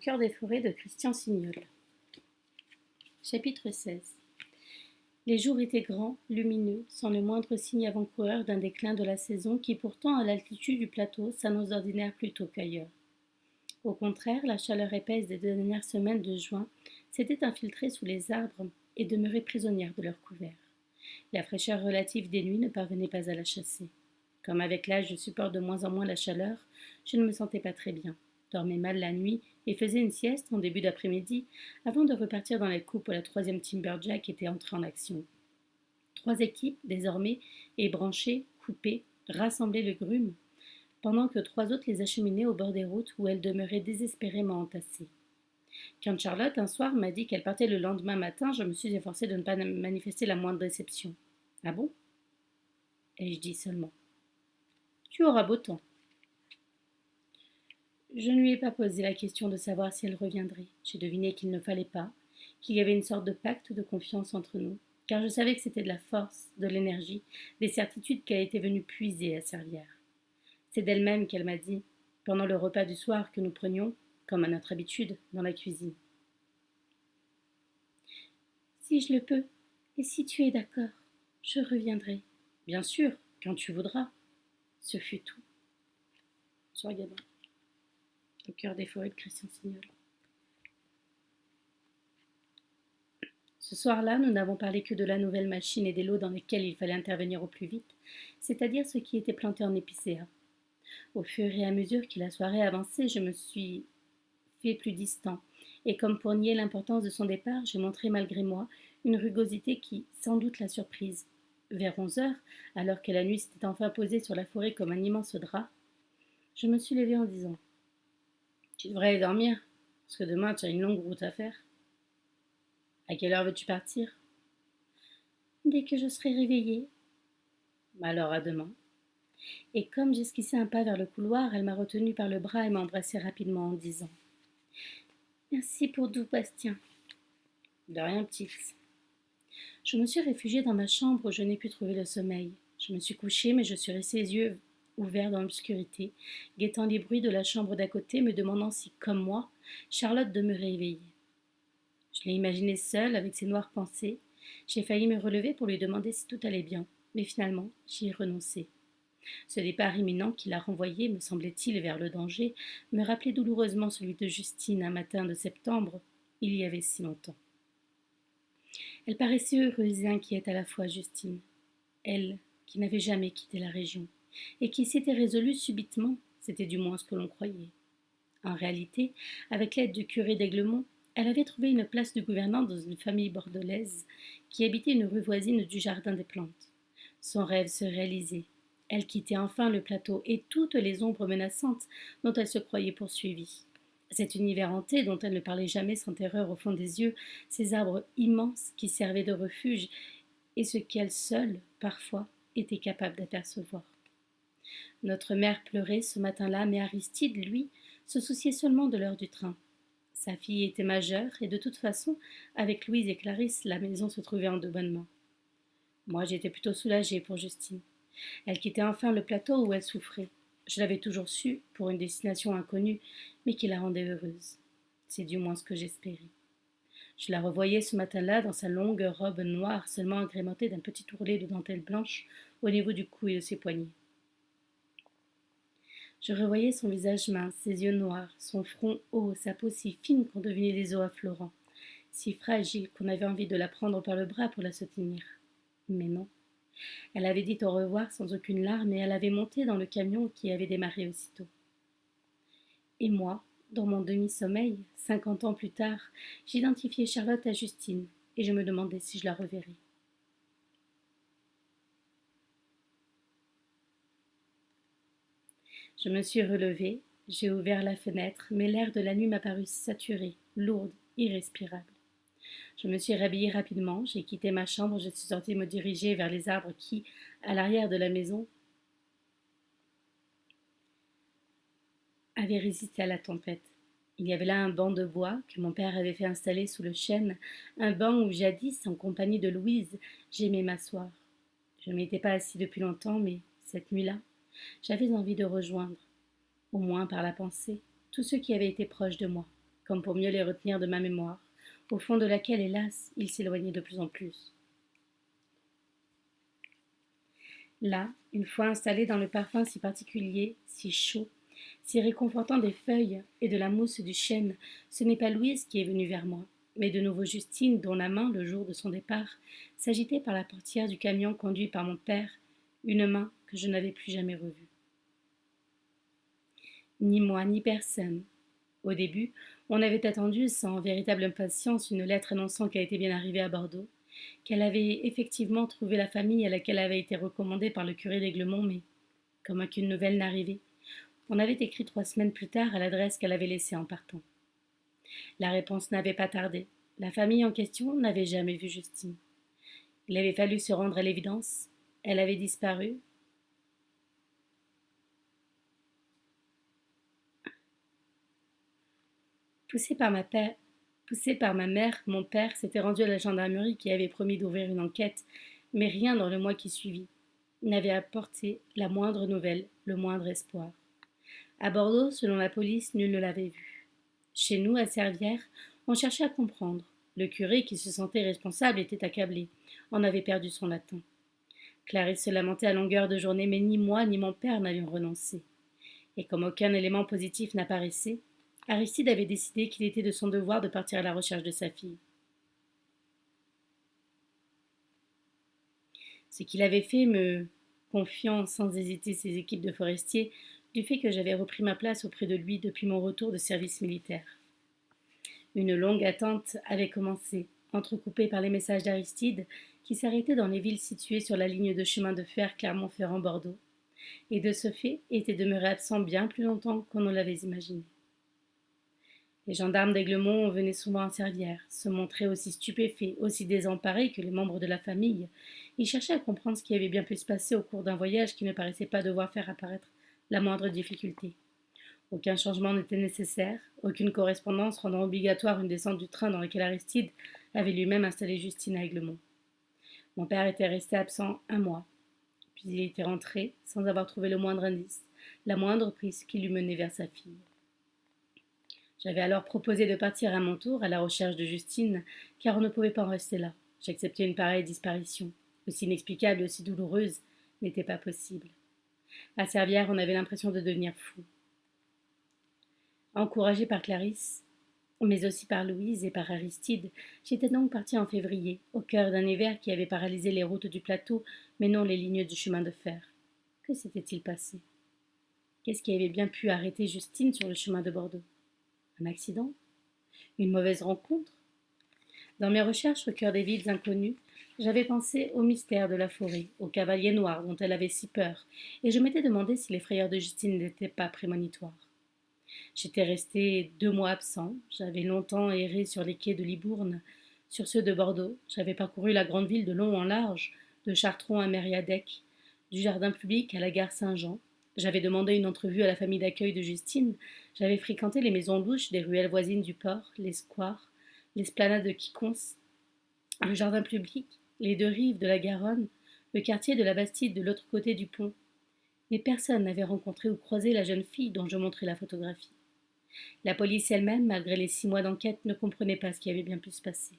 Cœur des forêts de Christian Signol. Chapitre 16. Les jours étaient grands, lumineux, sans le moindre signe avant-coureur d'un déclin de la saison qui pourtant à l'altitude du plateau s'annonce d'ordinaire plus tôt qu'ailleurs. Au contraire, la chaleur épaisse des dernières semaines de juin s'était infiltrée sous les arbres et demeurait prisonnière de leur couvert. La fraîcheur relative des nuits ne parvenait pas à la chasser. Comme avec l'âge je supporte de moins en moins la chaleur, je ne me sentais pas très bien, dormais mal la nuit et faisais une sieste en début d'après-midi avant de repartir dans les coupes où la troisième Timberjack était entrée en action. 3 équipes, désormais, ébranchées, coupées, rassemblaient le grume, pendant que 3 autres les acheminaient au bord des routes où elles demeuraient désespérément entassées. Quand Charlotte, un soir, m'a dit qu'elle partait le lendemain matin, je me suis efforcée de ne pas manifester la moindre déception. Ah bon? Ai-je dit seulement. Tu auras beau temps. Je ne lui ai pas posé la question de savoir si elle reviendrait. J'ai deviné qu'il ne fallait pas, qu'il y avait une sorte de pacte de confiance entre nous, car je savais que c'était de la force, de l'énergie, des certitudes qu'elle était venue puiser à Servière. C'est d'elle-même qu'elle m'a dit, pendant le repas du soir que nous prenions, comme à notre habitude, dans la cuisine. Si je le peux, et si tu es d'accord, je reviendrai. Bien sûr, quand tu voudras. Ce fut tout. Soir Gabin. Au cœur des forêts de Christian Signol. Ce soir-là, nous n'avons parlé que de la nouvelle machine et des lots dans lesquels il fallait intervenir au plus vite, c'est-à-dire ce qui était planté en épicéa. Au fur et à mesure que la soirée avançait, je me suis fait plus distant, et comme pour nier l'importance de son départ, j'ai montré malgré moi une rugosité qui, sans doute, la surprise. Vers 11 heures, alors que la nuit s'était enfin posée sur la forêt comme un immense drap, je me suis levée en disant « Tu devrais aller dormir, parce que demain tu as une longue route à faire. À quelle heure veux-tu partir ?»« Dès que je serai réveillée. » »« Alors à demain. » Et comme j'esquissais un pas vers le couloir, elle m'a retenue par le bras et m'a embrassée rapidement en disant « Merci pour tout, Bastien. »« De rien, petite. » Je me suis réfugiée dans ma chambre où je n'ai pu trouver le sommeil. Je me suis couchée, mais je suis restée les yeux ouverts dans l'obscurité, guettant les bruits de la chambre d'à côté, me demandant si, comme moi, Charlotte demeurait éveillée. Je l'ai imaginée seule, avec ses noires pensées. J'ai failli me relever pour lui demander si tout allait bien, mais finalement, j'y ai renoncé. Ce départ imminent qui l'a renvoyé, me semblait-il, vers le danger, me rappelait douloureusement celui de Justine un matin de septembre, il y avait si longtemps. Elle paraissait heureuse et inquiète à la fois, Justine. Elle, qui n'avait jamais quitté la région, et qui s'était résolue subitement, c'était du moins ce que l'on croyait. En réalité, avec l'aide du curé d'Aiglemont, elle avait trouvé une place de gouvernante dans une famille bordelaise qui habitait une rue voisine du Jardin des Plantes. Son rêve se réalisait. Elle quittait enfin le plateau et toutes les ombres menaçantes dont elle se croyait poursuivie. Cet univers hanté dont elle ne parlait jamais sans terreur au fond des yeux, ces arbres immenses qui servaient de refuge et ce qu'elle seule, parfois, était capable d'apercevoir. Notre mère pleurait ce matin-là, mais Aristide, lui, se souciait seulement de l'heure du train. Sa fille était majeure et de toute façon, avec Louise et Clarisse, la maison se trouvait en de bonnes mains. Moi, j'étais plutôt soulagée pour Justine. Elle quittait enfin le plateau où elle souffrait. Je l'avais toujours su, pour une destination inconnue, mais qui la rendait heureuse. C'est du moins ce que j'espérais. Je la revoyais ce matin-là dans sa longue robe noire, seulement agrémentée d'un petit ourlet de dentelle blanche au niveau du cou et de ses poignets. Je revoyais son visage mince, ses yeux noirs, son front haut, sa peau si fine qu'on devinait des os affleurants, si fragile qu'on avait envie de la prendre par le bras pour la soutenir. Mais non. Elle avait dit au revoir sans aucune larme et elle avait monté dans le camion qui avait démarré aussitôt. Et moi, dans mon demi-sommeil, 50 ans plus tard, j'identifiais Charlotte à Justine et je me demandais si je la reverrais. Je me suis relevée, j'ai ouvert la fenêtre, mais l'air de la nuit m'a paru saturé, lourde, irrespirable. Je me suis rhabillée rapidement, j'ai quitté ma chambre, je suis sortie me diriger vers les arbres qui, à l'arrière de la maison, avaient résisté à la tempête. Il y avait là un banc de bois que mon père avait fait installer sous le chêne, un banc où jadis, en compagnie de Louise, j'aimais m'asseoir. Je ne m'étais pas assis depuis longtemps, mais cette nuit-là, j'avais envie de rejoindre, au moins par la pensée, tous ceux qui avaient été proches de moi, comme pour mieux les retenir de ma mémoire, au fond de laquelle, hélas, il s'éloignait de plus en plus. Là, une fois installé dans le parfum si particulier, si chaud, si réconfortant des feuilles et de la mousse du chêne, ce n'est pas Louise qui est venue vers moi, mais de nouveau Justine, dont la main, le jour de son départ, s'agitait par la portière du camion conduit par mon père, une main que je n'avais plus jamais revue. Ni moi, ni personne. Au début, on avait attendu sans véritable impatience une lettre annonçant qu'elle était bien arrivée à Bordeaux, qu'elle avait effectivement trouvé la famille à laquelle elle avait été recommandée par le curé d'Aiglemont, mais, comme aucune nouvelle n'arrivait, on avait écrit 3 semaines plus tard à l'adresse qu'elle avait laissée en partant. La réponse n'avait pas tardé. La famille en question n'avait jamais vu Justine. Il avait fallu se rendre à l'évidence. Elle avait disparu. Poussé par ma mère, mon père s'était rendu à la gendarmerie qui avait promis d'ouvrir une enquête, mais rien dans le mois qui suivit n'avait apporté la moindre nouvelle, le moindre espoir. À Bordeaux, selon la police, nul ne l'avait vue. Chez nous, à Servières, on cherchait à comprendre. Le curé, qui se sentait responsable, était accablé, en avait perdu son latin. Clarisse se lamentait à longueur de journée, mais ni moi ni mon père n'avions renoncé. Et comme aucun élément positif n'apparaissait, Aristide avait décidé qu'il était de son devoir de partir à la recherche de sa fille. Ce qu'il avait fait, me confiant sans hésiter ses équipes de forestiers, du fait que j'avais repris ma place auprès de lui depuis mon retour de service militaire. Une longue attente avait commencé, entrecoupée par les messages d'Aristide, qui s'arrêtait dans les villes situées sur la ligne de chemin de fer Clermont-Ferrand-Bordeaux, et de ce fait était demeuré absent bien plus longtemps qu'on ne l'avait imaginé. Les gendarmes d'Aiglemont venaient souvent à Servières, se montraient aussi stupéfaits, aussi désemparés que les membres de la famille. Ils cherchaient à comprendre ce qui avait bien pu se passer au cours d'un voyage qui ne paraissait pas devoir faire apparaître la moindre difficulté. Aucun changement n'était nécessaire, aucune correspondance rendant obligatoire une descente du train dans lequel Aristide avait lui-même installé Justine à Aiglemont. Mon père était resté absent 1 mois, puis il était rentré sans avoir trouvé le moindre indice, la moindre piste qui l'eût mené vers sa fille. J'avais alors proposé de partir à mon tour à la recherche de Justine, car on ne pouvait pas en rester là. J'acceptais une pareille disparition, aussi inexplicable et aussi douloureuse, n'était pas possible. À Servières, on avait l'impression de devenir fou. Encouragée par Clarisse, mais aussi par Louise et par Aristide, j'étais donc partie en février, au cœur d'un hiver qui avait paralysé les routes du plateau, mais non les lignes du chemin de fer. Que s'était-il passé? Qu'est-ce qui avait bien pu arrêter Justine sur le chemin de Bordeaux? Un accident? Une mauvaise rencontre? Dans mes recherches au cœur des villes inconnues, j'avais pensé au mystère de la forêt, au cavalier noir dont elle avait si peur, et je m'étais demandé si les frayeurs de Justine n'étaient pas prémonitoires. J'étais resté 2 mois absent, j'avais longtemps erré sur les quais de Libourne, sur ceux de Bordeaux, j'avais parcouru la grande ville de long en large, de Chartron à Mériadec, du jardin public à la gare Saint-Jean. J'avais demandé une entrevue à la famille d'accueil de Justine, j'avais fréquenté les maisons louches des ruelles voisines du port, les squares, l'esplanade de Quiconce, le jardin public, les 2 rives de la Garonne, le quartier de la Bastide de l'autre côté du pont. Mais personne n'avait rencontré ou croisé la jeune fille dont je montrais la photographie. La police elle-même, malgré les 6 mois d'enquête, ne comprenait pas ce qui avait bien pu se passer.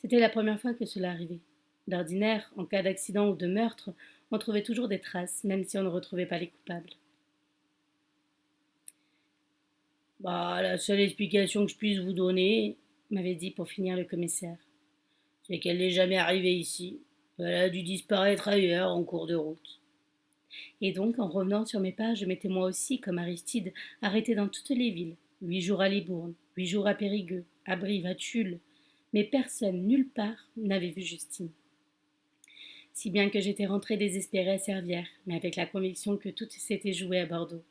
C'était la première fois que cela arrivait. D'ordinaire, en cas d'accident ou de meurtre, on trouvait toujours des traces, même si on ne retrouvait pas les coupables. La seule explication que je puisse vous donner, m'avait dit pour finir le commissaire, c'est qu'elle n'est jamais arrivée ici. Elle a dû disparaître ailleurs en cours de route. Et donc, en revenant sur mes pas, je m'étais moi aussi, comme Aristide, arrêté dans toutes les villes. 8 jours à Libourne, 8 jours à Périgueux, à Brive, à Tulle. Mais personne, nulle part, n'avait vu Justine. Si bien que j'étais rentrée désespérée à Servières, mais avec la conviction que tout s'était joué à Bordeaux,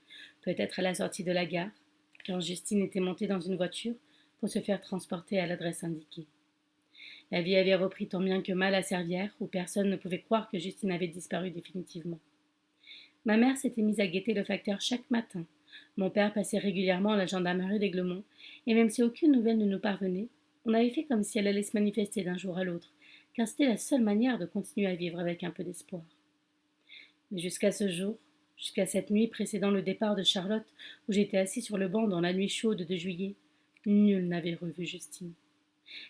peut-être à la sortie de la gare, quand Justine était montée dans une voiture pour se faire transporter à l'adresse indiquée. La vie avait repris tant bien que mal à Servières, où personne ne pouvait croire que Justine avait disparu définitivement. Ma mère s'était mise à guetter le facteur chaque matin. Mon père passait régulièrement à la gendarmerie d'Aiglemont, et même si aucune nouvelle ne nous parvenait, on avait fait comme si elle allait se manifester d'un jour à l'autre, car c'était la seule manière de continuer à vivre avec un peu d'espoir. Mais jusqu'à ce jour, jusqu'à cette nuit précédant le départ de Charlotte, où j'étais assis sur le banc dans la nuit chaude de juillet, nul n'avait revu Justine.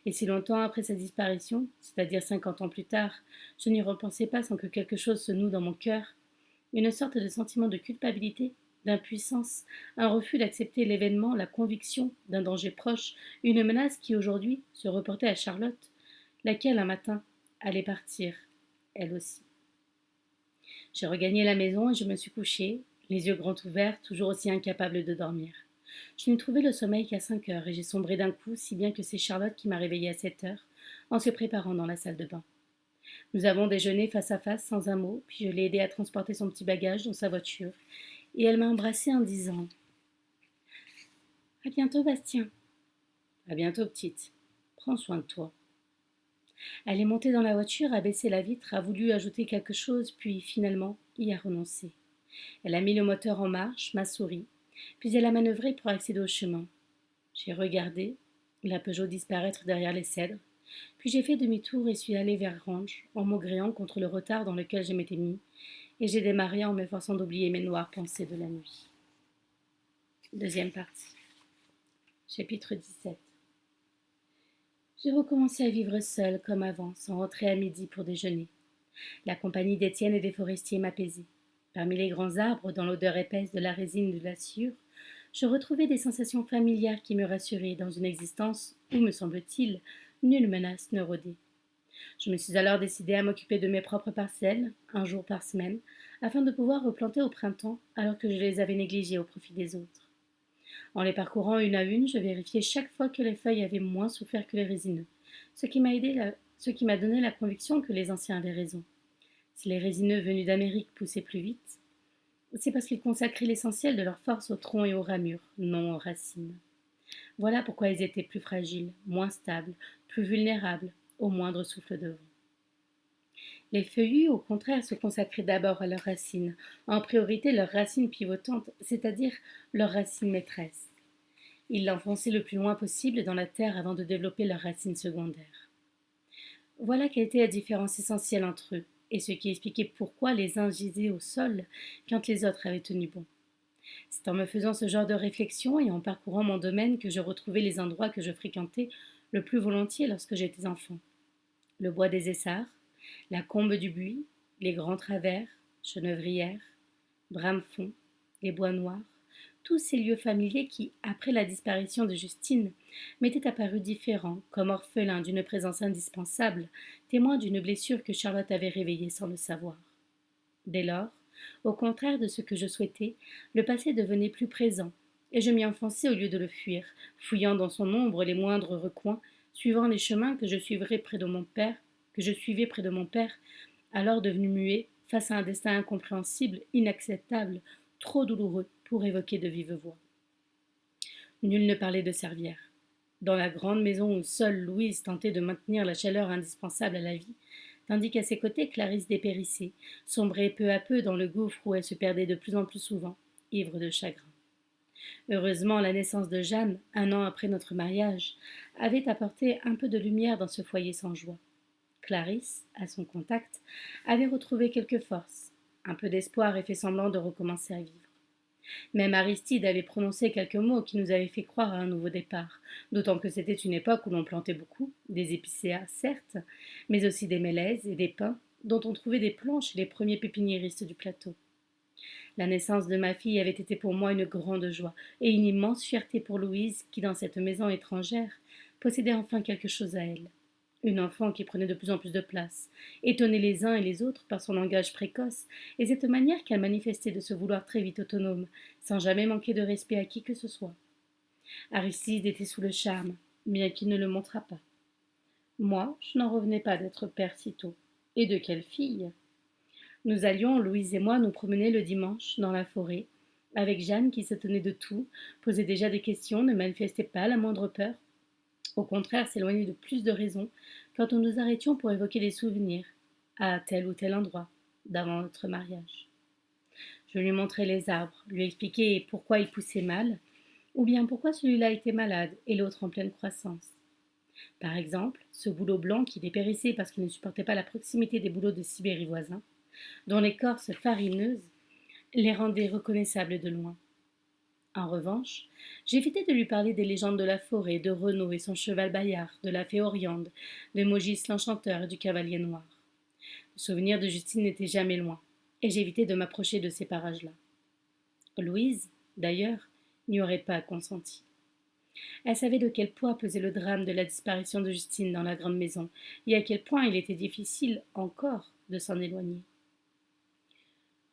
Et si longtemps après sa disparition, c'est-à-dire 50 ans plus tard, je n'y repensais pas sans que quelque chose se noue dans mon cœur, une sorte de sentiment de culpabilité, d'impuissance, un refus d'accepter l'événement, la conviction d'un danger proche, une menace qui aujourd'hui se reportait à Charlotte, laquelle un matin allait partir, elle aussi. J'ai regagné la maison et je me suis couchée, les yeux grands ouverts, toujours aussi incapable de dormir. Je n'ai trouvé le sommeil qu'à 5 heures et j'ai sombré d'un coup, si bien que c'est Charlotte qui m'a réveillée à 7 heures, en se préparant dans la salle de bain. Nous avons déjeuné face à face, sans un mot, puis je l'ai aidée à transporter son petit bagage dans sa voiture, et elle m'a embrassée en disant « À bientôt, Bastien. À bientôt, petite. Prends soin de toi. » Elle est montée dans la voiture, a baissé la vitre, a voulu ajouter quelque chose, puis finalement y a renoncé. Elle a mis le moteur en marche, m'a souri, puis elle a manœuvré pour accéder au chemin. J'ai regardé la Peugeot disparaître derrière les cèdres, puis j'ai fait demi-tour et suis allée vers Granges, en maugréant contre le retard dans lequel je m'étais mis, et j'ai démarré en m'efforçant d'oublier mes noires pensées de la nuit. Deuxième partie. Chapitre 17. J'ai recommencé à vivre seule, comme avant, sans rentrer à midi pour déjeuner. La compagnie d'Étienne et des forestiers m'apaisait. Parmi les grands arbres, dans l'odeur épaisse de la résine de la sciure, je retrouvais des sensations familières qui me rassuraient dans une existence où, me semble-t-il, nulle menace ne rôdait. Je me suis alors décidée à m'occuper de mes propres parcelles, un jour par semaine, afin de pouvoir replanter au printemps alors que je les avais négligées au profit des autres. En les parcourant une à une, je vérifiais chaque fois que les feuilles avaient moins souffert que les résineux, ce qui m'a donné la conviction que les anciens avaient raison. Si les résineux venus d'Amérique poussaient plus vite, c'est parce qu'ils consacraient l'essentiel de leur force au tronc et aux ramures, non aux racines. Voilà pourquoi ils étaient plus fragiles, moins stables, plus vulnérables au moindre souffle de vent. Les feuillus, au contraire, se consacraient d'abord à leurs racines, en priorité leurs racines pivotantes, c'est-à-dire leurs racines maîtresses. Ils l'enfonçaient le plus loin possible dans la terre avant de développer leurs racines secondaires. Voilà quelle était la différence essentielle entre eux, et ce qui expliquait pourquoi les uns gisaient au sol quand les autres avaient tenu bon. C'est en me faisant ce genre de réflexion et en parcourant mon domaine que je retrouvais les endroits que je fréquentais le plus volontiers lorsque j'étais enfant. Le bois des Essarts, la combe du Buis, les grands travers, Chenevrières, Bramefond, les bois noirs, tous ces lieux familiers qui, après la disparition de Justine, m'étaient apparus différents, comme orphelins d'une présence indispensable, témoins d'une blessure que Charlotte avait réveillée sans le savoir. Dès lors, au contraire de ce que je souhaitais, le passé devenait plus présent, et je m'y enfonçais au lieu de le fuir, fouillant dans son ombre les moindres recoins, suivant les chemins que je suivais près de mon père, alors devenu muet, face à un destin incompréhensible, inacceptable, trop douloureux pour évoquer de vive voix. Nul ne parlait de Servières. Dans la grande maison où seule Louise tentait de maintenir la chaleur indispensable à la vie, tandis qu'à ses côtés Clarisse dépérissait, sombrait peu à peu dans le gouffre où elle se perdait de plus en plus souvent, ivre de chagrin. Heureusement, la naissance de Jeanne, un an après notre mariage, avait apporté un peu de lumière dans ce foyer sans joie. Clarisse, à son contact, avait retrouvé quelque force, un peu d'espoir et fait semblant de recommencer à vivre. Même Aristide avait prononcé quelques mots qui nous avaient fait croire à un nouveau départ, d'autant que c'était une époque où l'on plantait beaucoup, des épicéas certes, mais aussi des mélèzes et des pins, dont on trouvait des plants chez les premiers pépiniéristes du plateau. La naissance de ma fille avait été pour moi une grande joie et une immense fierté pour Louise qui, dans cette maison étrangère, possédait enfin quelque chose à elle. Une enfant qui prenait de plus en plus de place, étonnait les uns et les autres par son langage précoce et cette manière qu'elle manifestait de se vouloir très vite autonome, sans jamais manquer de respect à qui que ce soit. Aristide était sous le charme, bien qu'il ne le montrât pas. Moi, je n'en revenais pas d'être père si tôt. Et de quelle fille! Nous allions, Louise et moi, nous promener le dimanche dans la forêt, avec Jeanne qui se tenait de tout, posait déjà des questions, ne manifestait pas la moindre peur. Au contraire, s'éloignait de plus de raison quand nous nous arrêtions pour évoquer des souvenirs, à tel ou tel endroit, d'avant notre mariage. Je lui montrais les arbres, lui expliquais pourquoi ils poussaient mal, ou bien pourquoi celui-là était malade et l'autre en pleine croissance. Par exemple, ce bouleau blanc qui dépérissait parce qu'il ne supportait pas la proximité des bouleaux de Sibérie voisins, dont l'écorce farineuse les rendait reconnaissables de loin. En revanche, j'évitais de lui parler des légendes de la forêt, de Renaud et son cheval Bayard, de la fée Oriande, de Mogis l'enchanteur et du cavalier noir. Le souvenir de Justine n'était jamais loin, et j'évitais de m'approcher de ces parages-là. Louise, d'ailleurs, n'y aurait pas consenti. Elle savait de quel poids pesait le drame de la disparition de Justine dans la grande maison, et à quel point il était difficile encore de s'en éloigner.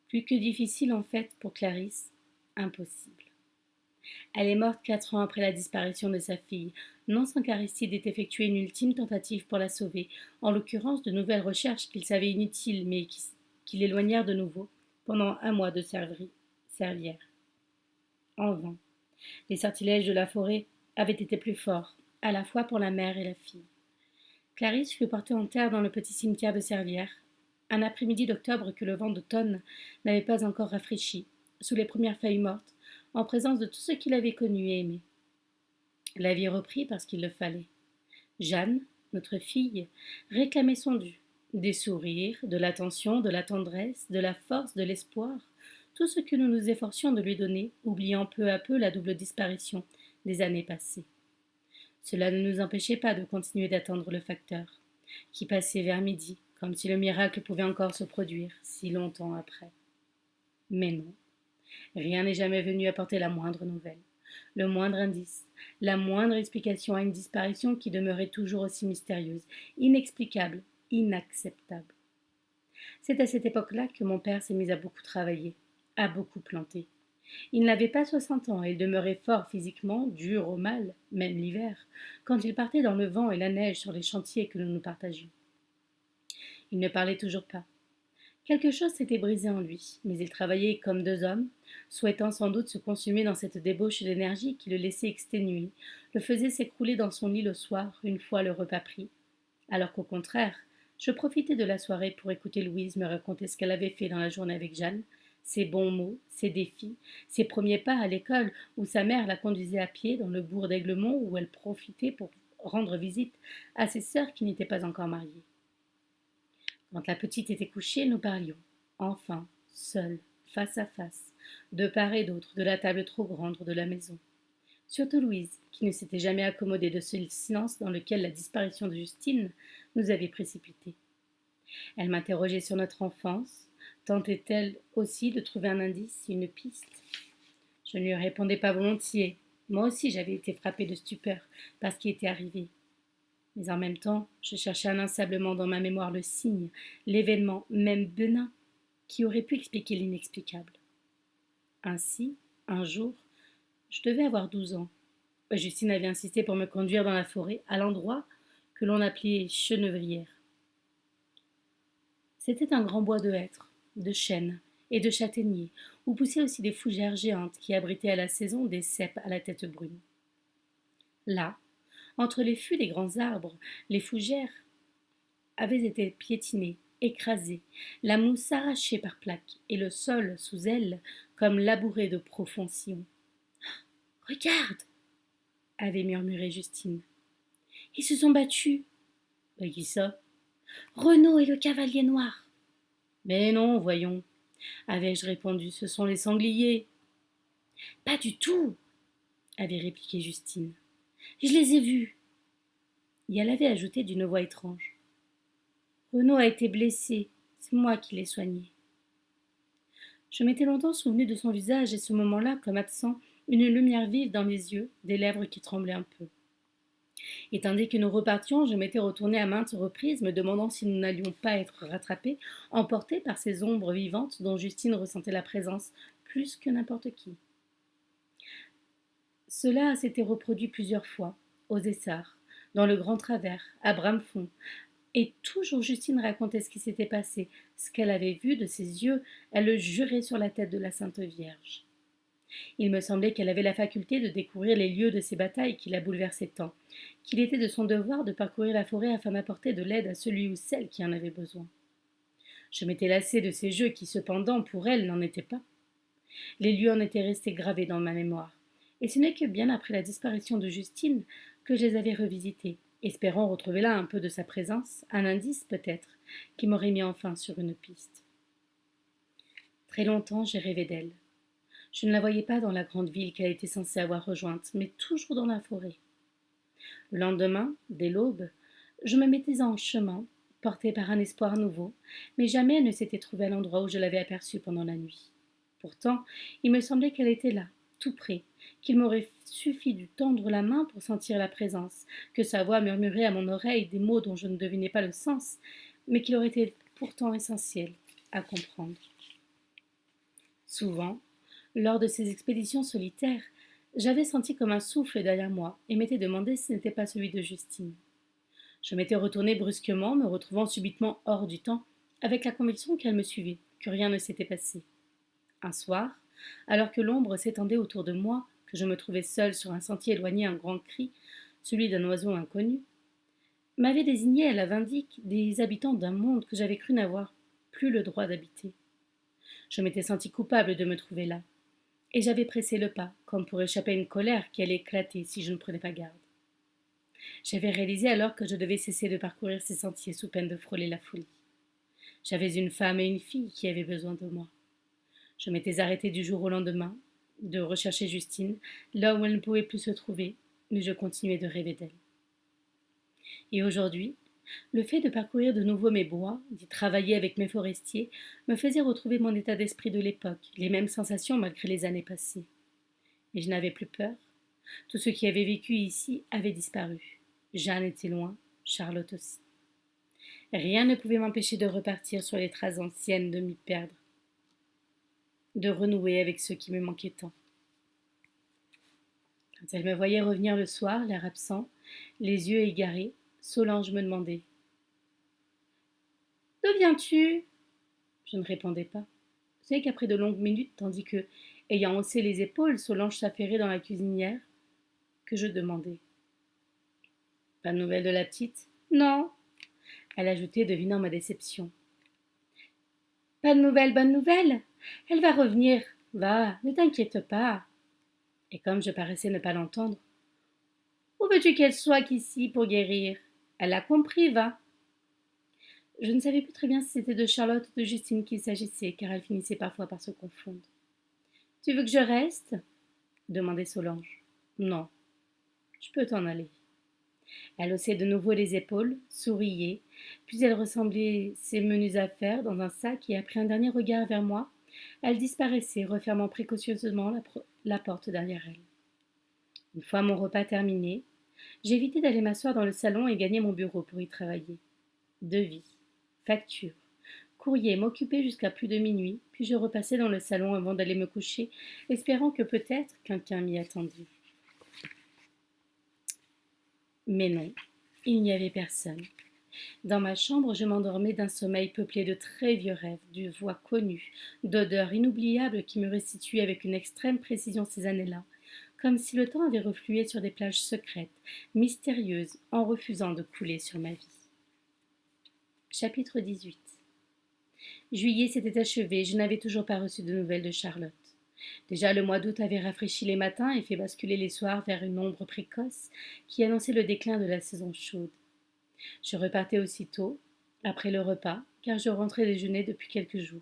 Plus que difficile en fait pour Clarisse, impossible. Elle est morte 4 ans après la disparition de sa fille, non sans qu'Aristide ait effectué une ultime tentative pour la sauver, en l'occurrence de nouvelles recherches qu'il savait inutiles mais qui l'éloignèrent de nouveau, pendant un mois de Servière. En vain. Les sortilèges de la forêt avaient été plus forts, à la fois pour la mère et la fille. Clarisse fut portée en terre dans le petit cimetière de Servière, un après-midi d'octobre que le vent d'automne n'avait pas encore rafraîchi, sous les premières feuilles mortes, en présence de tout ce qu'il avait connu et aimé. La vie reprit parce qu'il le fallait. Jeanne, notre fille, réclamait son dû. Des sourires, de l'attention, de la tendresse, de la force, de l'espoir, tout ce que nous nous efforcions de lui donner, oubliant peu à peu la double disparition des années passées. Cela ne nous empêchait pas de continuer d'attendre le facteur, qui passait vers midi, comme si le miracle pouvait encore se produire si longtemps après. Mais non, rien n'est jamais venu apporter la moindre nouvelle, le moindre indice, la moindre explication à une disparition qui demeurait toujours aussi mystérieuse, inexplicable, inacceptable. C'est à cette époque-là que mon père s'est mis à beaucoup travailler, à beaucoup planter. Il n'avait pas 60 ans et demeurait fort physiquement, dur au mal, même l'hiver, quand il partait dans le vent et la neige sur les chantiers que nous nous partagions. Il ne parlait toujours pas. Quelque chose s'était brisé en lui, mais il travaillait comme 2 hommes, souhaitant sans doute se consumer dans cette débauche d'énergie qui le laissait exténué, le faisait s'écrouler dans son lit le soir, une fois le repas pris, alors qu'au contraire, je profitais de la soirée pour écouter Louise me raconter ce qu'elle avait fait dans la journée avec Jeanne, ses bons mots, ses défis, ses premiers pas à l'école où sa mère la conduisait à pied dans le bourg d'Aiglemont où elle profitait pour rendre visite à ses sœurs qui n'étaient pas encore mariées. Quand la petite était couchée, nous parlions, enfin, seuls, face à face, de part et d'autre de la table trop grande de la maison. Surtout Louise, qui ne s'était jamais accommodée de ce silence dans lequel la disparition de Justine nous avait précipités. Elle m'interrogeait sur notre enfance, tentait-elle aussi de trouver un indice, une piste. Je ne lui répondais pas volontiers. Moi aussi j'avais été frappée de stupeur par ce qui était arrivé. Mais en même temps, je cherchais inlassablement dans ma mémoire le signe, l'événement, même benin, qui aurait pu expliquer l'inexplicable. Ainsi, un jour, je devais avoir 12 ans. Justine avait insisté pour me conduire dans la forêt, à l'endroit que l'on appelait Chenevrière. C'était un grand bois de hêtres, de chênes et de châtaigniers, où poussaient aussi des fougères géantes qui abritaient à la saison des cèpes à la tête brune. Là, entre les fûts des grands arbres, les fougères avaient été piétinées, écrasées, la mousse arrachée par plaques, et le sol sous elles comme labouré de profonds sillons. « Regarde !» avait murmuré Justine. « Ils se sont battus. »« Qui ça ?»« Renaud et le cavalier noir. »« Mais non, voyons, » avais-je répondu, « ce sont les sangliers. »« Pas du tout, » avait répliqué Justine. « Je les ai vus. » Et elle avait ajouté d'une voix étrange. « Renaud a été blessé, c'est moi qui l'ai soigné. » Je m'étais longtemps souvenu de son visage et ce moment-là, comme absent, une lumière vive dans les yeux, des lèvres qui tremblaient un peu. Et tandis que nous repartions, je m'étais retournée à maintes reprises, me demandant si nous n'allions pas être rattrapés, emportés par ces ombres vivantes dont Justine ressentait la présence plus que n'importe qui. Cela s'était reproduit plusieurs fois, aux Essarts, dans le Grand Travers, à Bramefond, et toujours Justine racontait ce qui s'était passé, ce qu'elle avait vu de ses yeux, elle le jurait sur la tête de la Sainte Vierge. Il me semblait qu'elle avait la faculté de découvrir les lieux de ces batailles qui la bouleversaient tant, qu'il était de son devoir de parcourir la forêt afin d'apporter de l'aide à celui ou celle qui en avait besoin. Je m'étais lassée de ces jeux qui, cependant, pour elle, n'en étaient pas. Les lieux en étaient restés gravés dans ma mémoire, et ce n'est que bien après la disparition de Justine que je les avais revisités, espérant retrouver là un peu de sa présence, un indice peut-être, qui m'aurait mis enfin sur une piste. Très longtemps j'ai rêvé d'elle. Je ne la voyais pas dans la grande ville qu'elle était censée avoir rejointe, mais toujours dans la forêt. Le lendemain, dès l'aube, je me mettais en chemin, portée par un espoir nouveau, mais jamais elle ne s'était trouvée à l'endroit où je l'avais aperçue pendant la nuit. Pourtant, il me semblait qu'elle était là, tout près, qu'il m'aurait suffi de tendre la main pour sentir la présence, que sa voix murmurait à mon oreille des mots dont je ne devinais pas le sens, mais qu'il aurait été pourtant essentiel à comprendre. Souvent, lors de ces expéditions solitaires, j'avais senti comme un souffle derrière moi et m'étais demandé si ce n'était pas celui de Justine. Je m'étais retournée brusquement, me retrouvant subitement hors du temps, avec la conviction qu'elle me suivait, que rien ne s'était passé. Un soir, alors que l'ombre s'étendait autour de moi, que je me trouvais seule sur un sentier éloigné, un grand cri, celui d'un oiseau inconnu, m'avait désigné à la vindique des habitants d'un monde que j'avais cru n'avoir plus le droit d'habiter. Je m'étais sentie coupable de me trouver là, et j'avais pressé le pas, comme pour échapper à une colère qui allait éclater si je ne prenais pas garde. J'avais réalisé alors que je devais cesser de parcourir ces sentiers sous peine de frôler la folie. J'avais une femme et une fille qui avaient besoin de moi. Je m'étais arrêtée du jour au lendemain de rechercher Justine, là où elle ne pouvait plus se trouver, mais je continuais de rêver d'elle. Et aujourd'hui, le fait de parcourir de nouveau mes bois, d'y travailler avec mes forestiers, me faisait retrouver mon état d'esprit de l'époque, les mêmes sensations malgré les années passées. Et je n'avais plus peur. Tout ce qui avait vécu ici avait disparu. Jeanne était loin, Charlotte aussi. Rien ne pouvait m'empêcher de repartir sur les traces anciennes, de m'y perdre, de renouer avec ceux qui me manquaient tant. Quand elle me voyait revenir le soir, l'air absent, les yeux égarés, Solange me demandait: D'où viens-tu? Je ne répondais pas. Vous savez qu'après de longues minutes, tandis que, ayant haussé les épaules, Solange s'affairait dans la cuisinière, que je demandais: Pas de nouvelles de la petite? Non, elle ajoutait, devinant ma déception. Pas de nouvelles, bonne nouvelle? Elle va revenir. Va, ne t'inquiète pas. Et comme je paraissais ne pas l'entendre: Où veux-tu qu'elle soit qu'ici pour guérir? Elle a compris, va. Je ne savais plus très bien si c'était de Charlotte ou de Justine qu'il s'agissait, car elle finissait parfois par se confondre. Tu veux que je reste? Demandait Solange. Non, je peux t'en aller. Elle haussait de nouveau les épaules, souriait, puis elle ressemblait ses menus affaires dans un sac et après un dernier regard vers moi, elle disparaissait, refermant précautionneusement la porte derrière elle. Une fois mon repas terminé, j'évitais d'aller m'asseoir dans le salon et gagner mon bureau pour y travailler. Devis, factures, courrier m'occupaient jusqu'à plus de minuit, puis je repassais dans le salon avant d'aller me coucher, espérant que peut-être quelqu'un m'y attendît. Mais non, il n'y avait personne. Dans ma chambre, je m'endormais d'un sommeil peuplé de très vieux rêves, de voix connues, d'odeurs inoubliables qui me restituaient avec une extrême précision ces années-là, comme si le temps avait reflué sur des plages secrètes, mystérieuses, en refusant de couler sur ma vie. Chapitre 18. Juillet s'était achevé, je n'avais toujours pas reçu de nouvelles de Charlotte. Déjà le mois d'août avait rafraîchi les matins et fait basculer les soirs vers une ombre précoce qui annonçait le déclin de la saison chaude. Je repartais aussitôt, après le repas, car je rentrais déjeuner depuis quelques jours,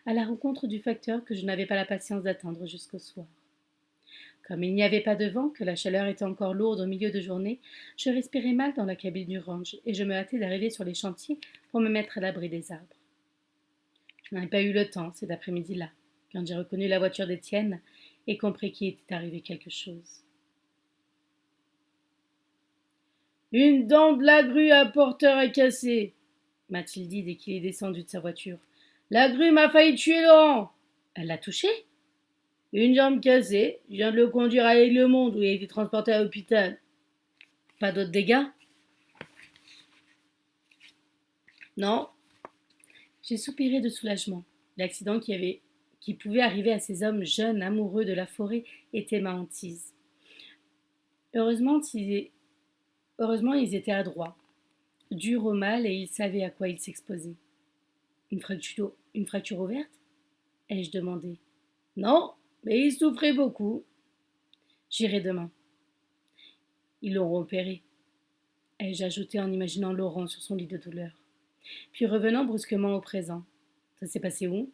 à la rencontre du facteur que je n'avais pas la patience d'attendre jusqu'au soir. Comme il n'y avait pas de vent, que la chaleur était encore lourde au milieu de journée, je respirais mal dans la cabine du range et je me hâtais d'arriver sur les chantiers pour me mettre à l'abri des arbres. Je n'avais pas eu le temps cet après-midi-là, quand j'ai reconnu la voiture d'Étienne et compris qu'il était arrivé quelque chose. Une dent de la grue à porteur est cassée, m'a-t-il dit dès qu'il est descendu de sa voiture. La grue m'a failli tuer Laurent. Elle l'a touché? Une jambe cassée. Je viens de le conduire à Aiglemont où il a été transporté à l'hôpital. Pas d'autres dégâts? Non. J'ai soupiré de soulagement. L'accident qui pouvait arriver à ces hommes jeunes, amoureux de la forêt, était ma hantise. Heureusement, ils étaient adroits, durs au mal, et ils savaient à quoi ils s'exposaient. Une fracture ouverte? Ai-je demandé. Non, mais il souffrait beaucoup. J'irai demain. Ils l'auront opéré, ai-je ajouté en imaginant Laurent sur son lit de douleur. Puis revenant brusquement au présent. Ça s'est passé où?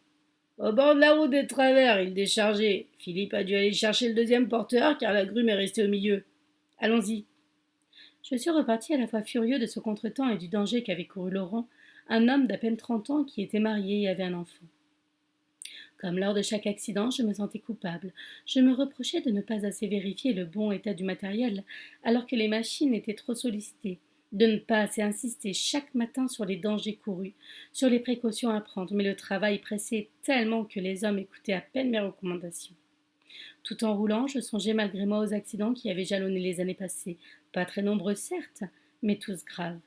Au bord de la route des travers, il déchargeait. Philippe a dû aller chercher le deuxième porteur car la grume est restée au milieu. Allons-y. Je suis reparti à la fois furieux de ce contretemps et du danger qu'avait couru Laurent, un homme d'à peine 30 ans qui était marié et avait un enfant. Comme lors de chaque accident, je me sentais coupable. Je me reprochais de ne pas assez vérifier le bon état du matériel, alors que les machines étaient trop sollicitées, de ne pas assez insister chaque matin sur les dangers courus, sur les précautions à prendre, mais le travail pressait tellement que les hommes écoutaient à peine mes recommandations. Tout en roulant, je songeais malgré moi aux accidents qui avaient jalonné les années passées, pas très nombreux certes, mais tous graves.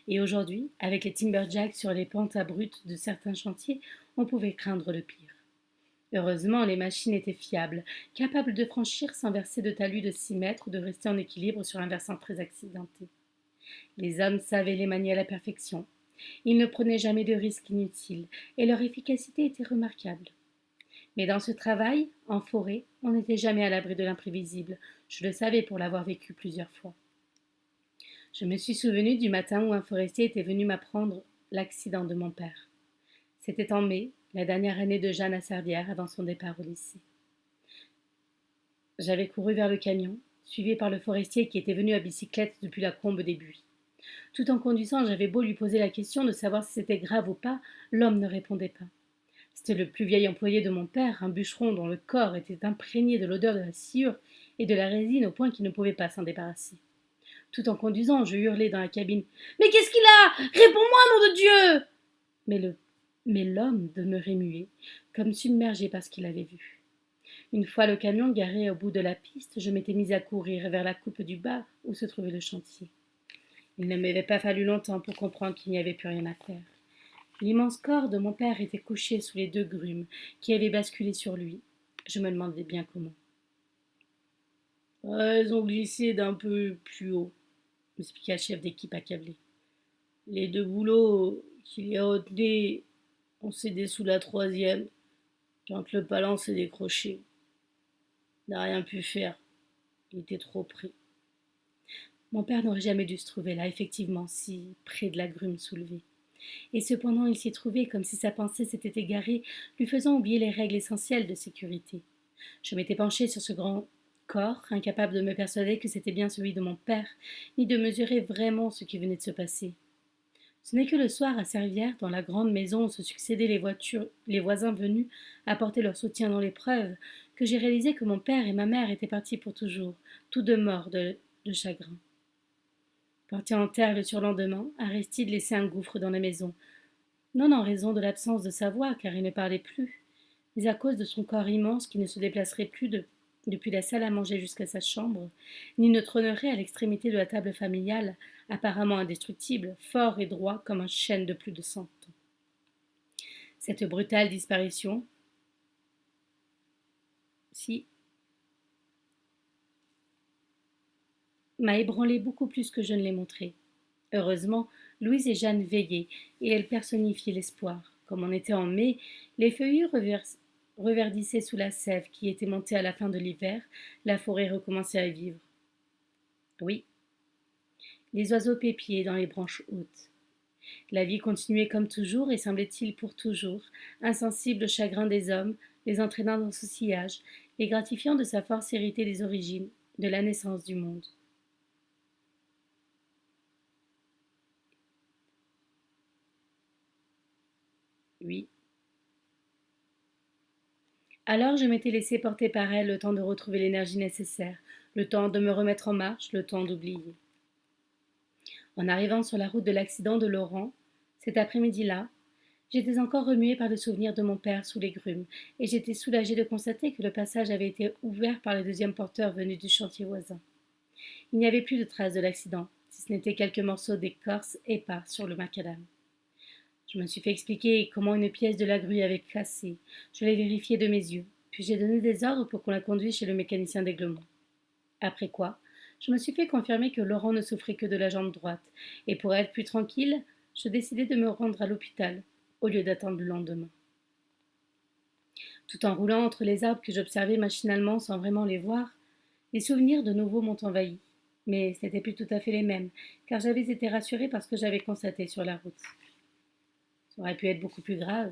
Et aujourd'hui, avec les timberjacks sur les pentes abruptes de certains chantiers, on pouvait craindre le pire. Heureusement, les machines étaient fiables, capables de franchir sans verser de talus de 6 mètres ou de rester en équilibre sur un versant très accidenté. Les hommes savaient les manier à la perfection. Ils ne prenaient jamais de risques inutiles, et leur efficacité était remarquable. Mais dans ce travail, en forêt, on n'était jamais à l'abri de l'imprévisible. Je le savais pour l'avoir vécu plusieurs fois. Je me suis souvenu du matin où un forestier était venu m'apprendre l'accident de mon père. C'était en mai, la dernière année de Jeanne à Servières avant son départ au lycée. J'avais couru vers le camion, suivi par le forestier qui était venu à bicyclette depuis la combe des buis. Tout en conduisant, j'avais beau lui poser la question de savoir si c'était grave ou pas, l'homme ne répondait pas. C'était le plus vieil employé de mon père, un bûcheron dont le corps était imprégné de l'odeur de la sciure et de la résine au point qu'il ne pouvait pas s'en débarrasser. Tout en conduisant, je hurlais dans la cabine. Mais qu'est-ce qu'il a? Réponds-moi, nom de Dieu! Mais l'homme demeurait muet, comme submergé par ce qu'il avait vu. Une fois le camion garé au bout de la piste, je m'étais mise à courir vers la coupe du bas où se trouvait le chantier. Il ne m'avait pas fallu longtemps pour comprendre qu'il n'y avait plus rien à faire. L'immense corps de mon père était couché sous les 2 grumes qui avaient basculé sur lui. Je me demandais bien comment. Elles ont glissé d'un peu plus haut, m'expliqua le chef d'équipe accablé. Les 2 boulots qu'il y a retenus ont cédé sous la troisième, quand le palan s'est décroché. Il n'a rien pu faire. Il était trop pris. Mon père n'aurait jamais dû se trouver là, effectivement, si près de la grume soulevée. Et cependant il s'y trouvait comme si sa pensée s'était égarée, lui faisant oublier les règles essentielles de sécurité. Je m'étais penchée sur ce grand corps, incapable de me persuader que c'était bien celui de mon père, ni de mesurer vraiment ce qui venait de se passer. Ce n'est que le soir, à Servières, dans la grande maison où se succédaient les voisins venus apporter leur soutien dans l'épreuve, que j'ai réalisé que mon père et ma mère étaient partis pour toujours, tous deux morts de chagrin. Porté en terre le surlendemain, Aristide laissait un gouffre dans la maison, non en raison de l'absence de sa voix, car il ne parlait plus, mais à cause de son corps immense qui ne se déplacerait plus depuis la salle à manger jusqu'à sa chambre, ni ne trônerait à l'extrémité de la table familiale, apparemment indestructible, fort et droit comme un chêne de plus de 100 ans. Cette brutale disparition, si, m'a ébranlé beaucoup plus que je ne l'ai montré. Heureusement, Louise et Jeanne veillaient, et elles personnifiaient l'espoir. Comme on était en mai, les feuillus reverdissaient sous la sève qui était montée à la fin de l'hiver, la forêt recommençait à vivre. Oui, les oiseaux pépiaient dans les branches hautes. La vie continuait comme toujours et semblait-il pour toujours, insensible au chagrin des hommes, les entraînant dans ce sillage, les gratifiant de sa force héritée des origines, de la naissance du monde. Oui. Alors je m'étais laissé porter par elle le temps de retrouver l'énergie nécessaire, le temps de me remettre en marche, le temps d'oublier. En arrivant sur la route de l'accident de Laurent, cet après-midi-là, j'étais encore remuée par le souvenir de mon père sous les grumes, et j'étais soulagée de constater que le passage avait été ouvert par le deuxième porteur venu du chantier voisin. Il n'y avait plus de traces de l'accident, si ce n'était quelques morceaux d'écorce épars sur le macadam. Je me suis fait expliquer comment une pièce de la grue avait cassé. Je l'ai vérifié de mes yeux, puis j'ai donné des ordres pour qu'on la conduise chez le mécanicien d'Aiglemont. Après quoi, je me suis fait confirmer que Laurent ne souffrait que de la jambe droite, et pour être plus tranquille, je décidai de me rendre à l'hôpital, au lieu d'attendre le lendemain. Tout en roulant entre les arbres que j'observais machinalement sans vraiment les voir, les souvenirs de nouveau m'ont envahi. Mais ce n'étaient plus tout à fait les mêmes, car j'avais été rassurée par ce que j'avais constaté sur la route. Ça aurait pu être beaucoup plus grave.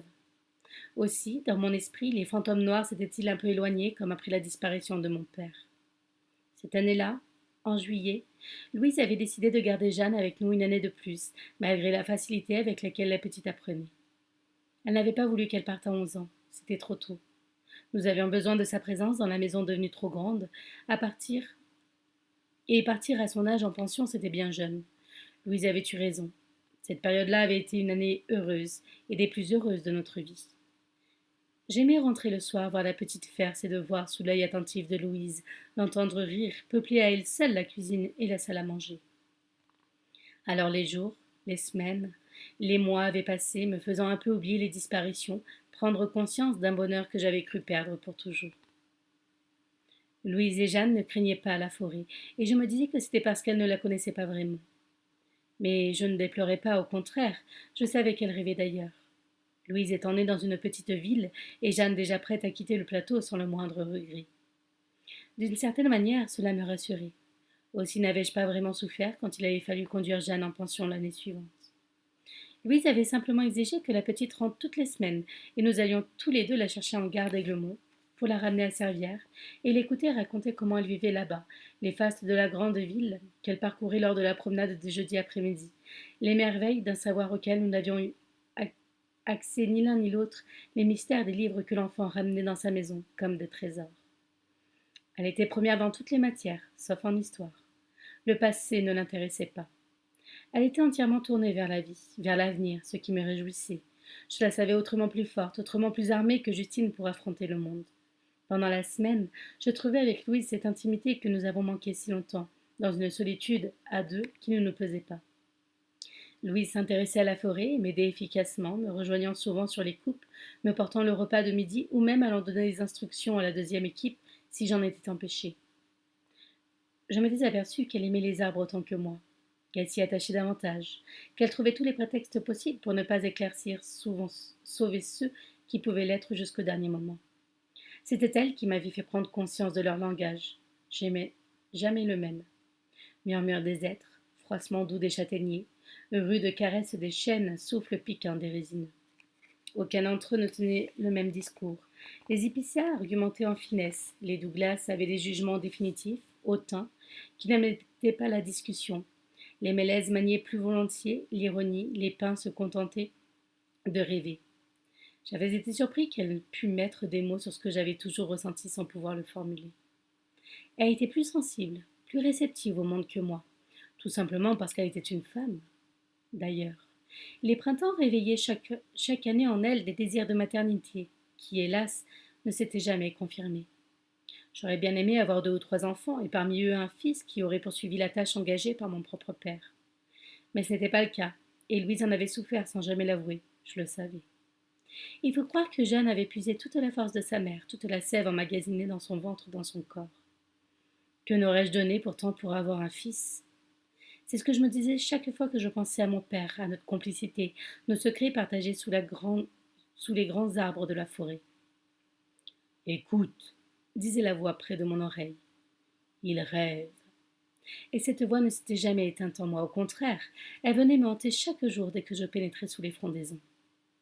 Aussi, dans mon esprit, les fantômes noirs s'étaient-ils un peu éloignés comme après la disparition de mon père. Cette année-là, en juillet, Louise avait décidé de garder Jeanne avec nous une année de plus, malgré la facilité avec laquelle la petite apprenait. Elle n'avait pas voulu qu'elle parte à 11 ans, c'était trop tôt. Nous avions besoin de sa présence dans la maison devenue trop grande, à partir et partir à son âge en pension, c'était bien jeune. Louise avait eu raison. Cette période-là avait été une année heureuse, et des plus heureuses de notre vie. J'aimais rentrer le soir, voir la petite faire ses devoirs sous l'œil attentif de Louise, l'entendre rire, peupler à elle seule la cuisine et la salle à manger. Alors les jours, les semaines, les mois avaient passé, me faisant un peu oublier les disparitions, prendre conscience d'un bonheur que j'avais cru perdre pour toujours. Louise et Jeanne ne craignaient pas la forêt, et je me disais que c'était parce qu'elles ne la connaissaient pas vraiment. Mais je ne déplorais pas, au contraire, je savais qu'elles rêvaient d'ailleurs. Louise étant née dans une petite ville, et Jeanne déjà prête à quitter le plateau sans le moindre regret. D'une certaine manière, cela me rassurait. Aussi n'avais-je pas vraiment souffert quand il avait fallu conduire Jeanne en pension l'année suivante. Louise avait simplement exigé que la petite rentre toutes les semaines, et nous allions tous les deux la chercher en gare d'Aiglemont, pour la ramener à Servières, et l'écouter raconter comment elle vivait là-bas, les fastes de la grande ville qu'elle parcourait lors de la promenade des jeudis après-midi, les merveilles d'un savoir auquel nous n'avions eu accès ni l'un ni l'autre, les mystères des livres que l'enfant ramenait dans sa maison, comme des trésors. Elle était première dans toutes les matières, sauf en histoire. Le passé ne l'intéressait pas. Elle était entièrement tournée vers la vie, vers l'avenir, ce qui me réjouissait. Je la savais autrement plus forte, autrement plus armée que Justine pour affronter le monde. Pendant la semaine, je trouvais avec Louise cette intimité que nous avons manquée si longtemps, dans une solitude à deux qui ne nous pesait pas. Louise s'intéressait à la forêt, m'aidait efficacement, me rejoignant souvent sur les coupes, me portant le repas de midi ou même allant donner des instructions à la deuxième équipe si j'en étais empêchée. Je m'étais aperçue qu'elle aimait les arbres autant que moi, qu'elle s'y attachait davantage, qu'elle trouvait tous les prétextes possibles pour ne pas éclaircir, souvent sauver ceux qui pouvaient l'être jusqu'au dernier moment. C'était elle qui m'avait fait prendre conscience de leur langage. J'aimais jamais le même. Murmure des êtres, froissement doux des châtaigniers, rude caresse des chênes, souffle piquant des résineux. Aucun d'entre eux ne tenait le même discours. Les épicéas argumentaient en finesse, les Douglas avaient des jugements définitifs, hautains, qui n'admettaient pas la discussion. Les Mélèzes maniaient plus volontiers l'ironie, les Pins se contentaient de rêver. J'avais été surpris qu'elle pût mettre des mots sur ce que j'avais toujours ressenti sans pouvoir le formuler. Elle était plus sensible, plus réceptive au monde que moi, tout simplement parce qu'elle était une femme. D'ailleurs, les printemps réveillaient chaque année en elle des désirs de maternité, qui, hélas, ne s'étaient jamais confirmés. J'aurais bien aimé avoir 2 ou 3 enfants, et parmi eux un fils qui aurait poursuivi la tâche engagée par mon propre père. Mais ce n'était pas le cas, et Louise en avait souffert sans jamais l'avouer, je le savais. Il faut croire que Jeanne avait puisé toute la force de sa mère, toute la sève emmagasinée dans son ventre, dans son corps. Que n'aurais-je donné pourtant pour avoir un fils? C'est ce que je me disais chaque fois que je pensais à mon père, à notre complicité, nos secrets partagés sous les grands arbres de la forêt. Écoute, disait la voix près de mon oreille. Il rêve. Et cette voix ne s'était jamais éteinte en moi, au contraire, elle venait me hanter chaque jour dès que je pénétrais sous les frondaisons.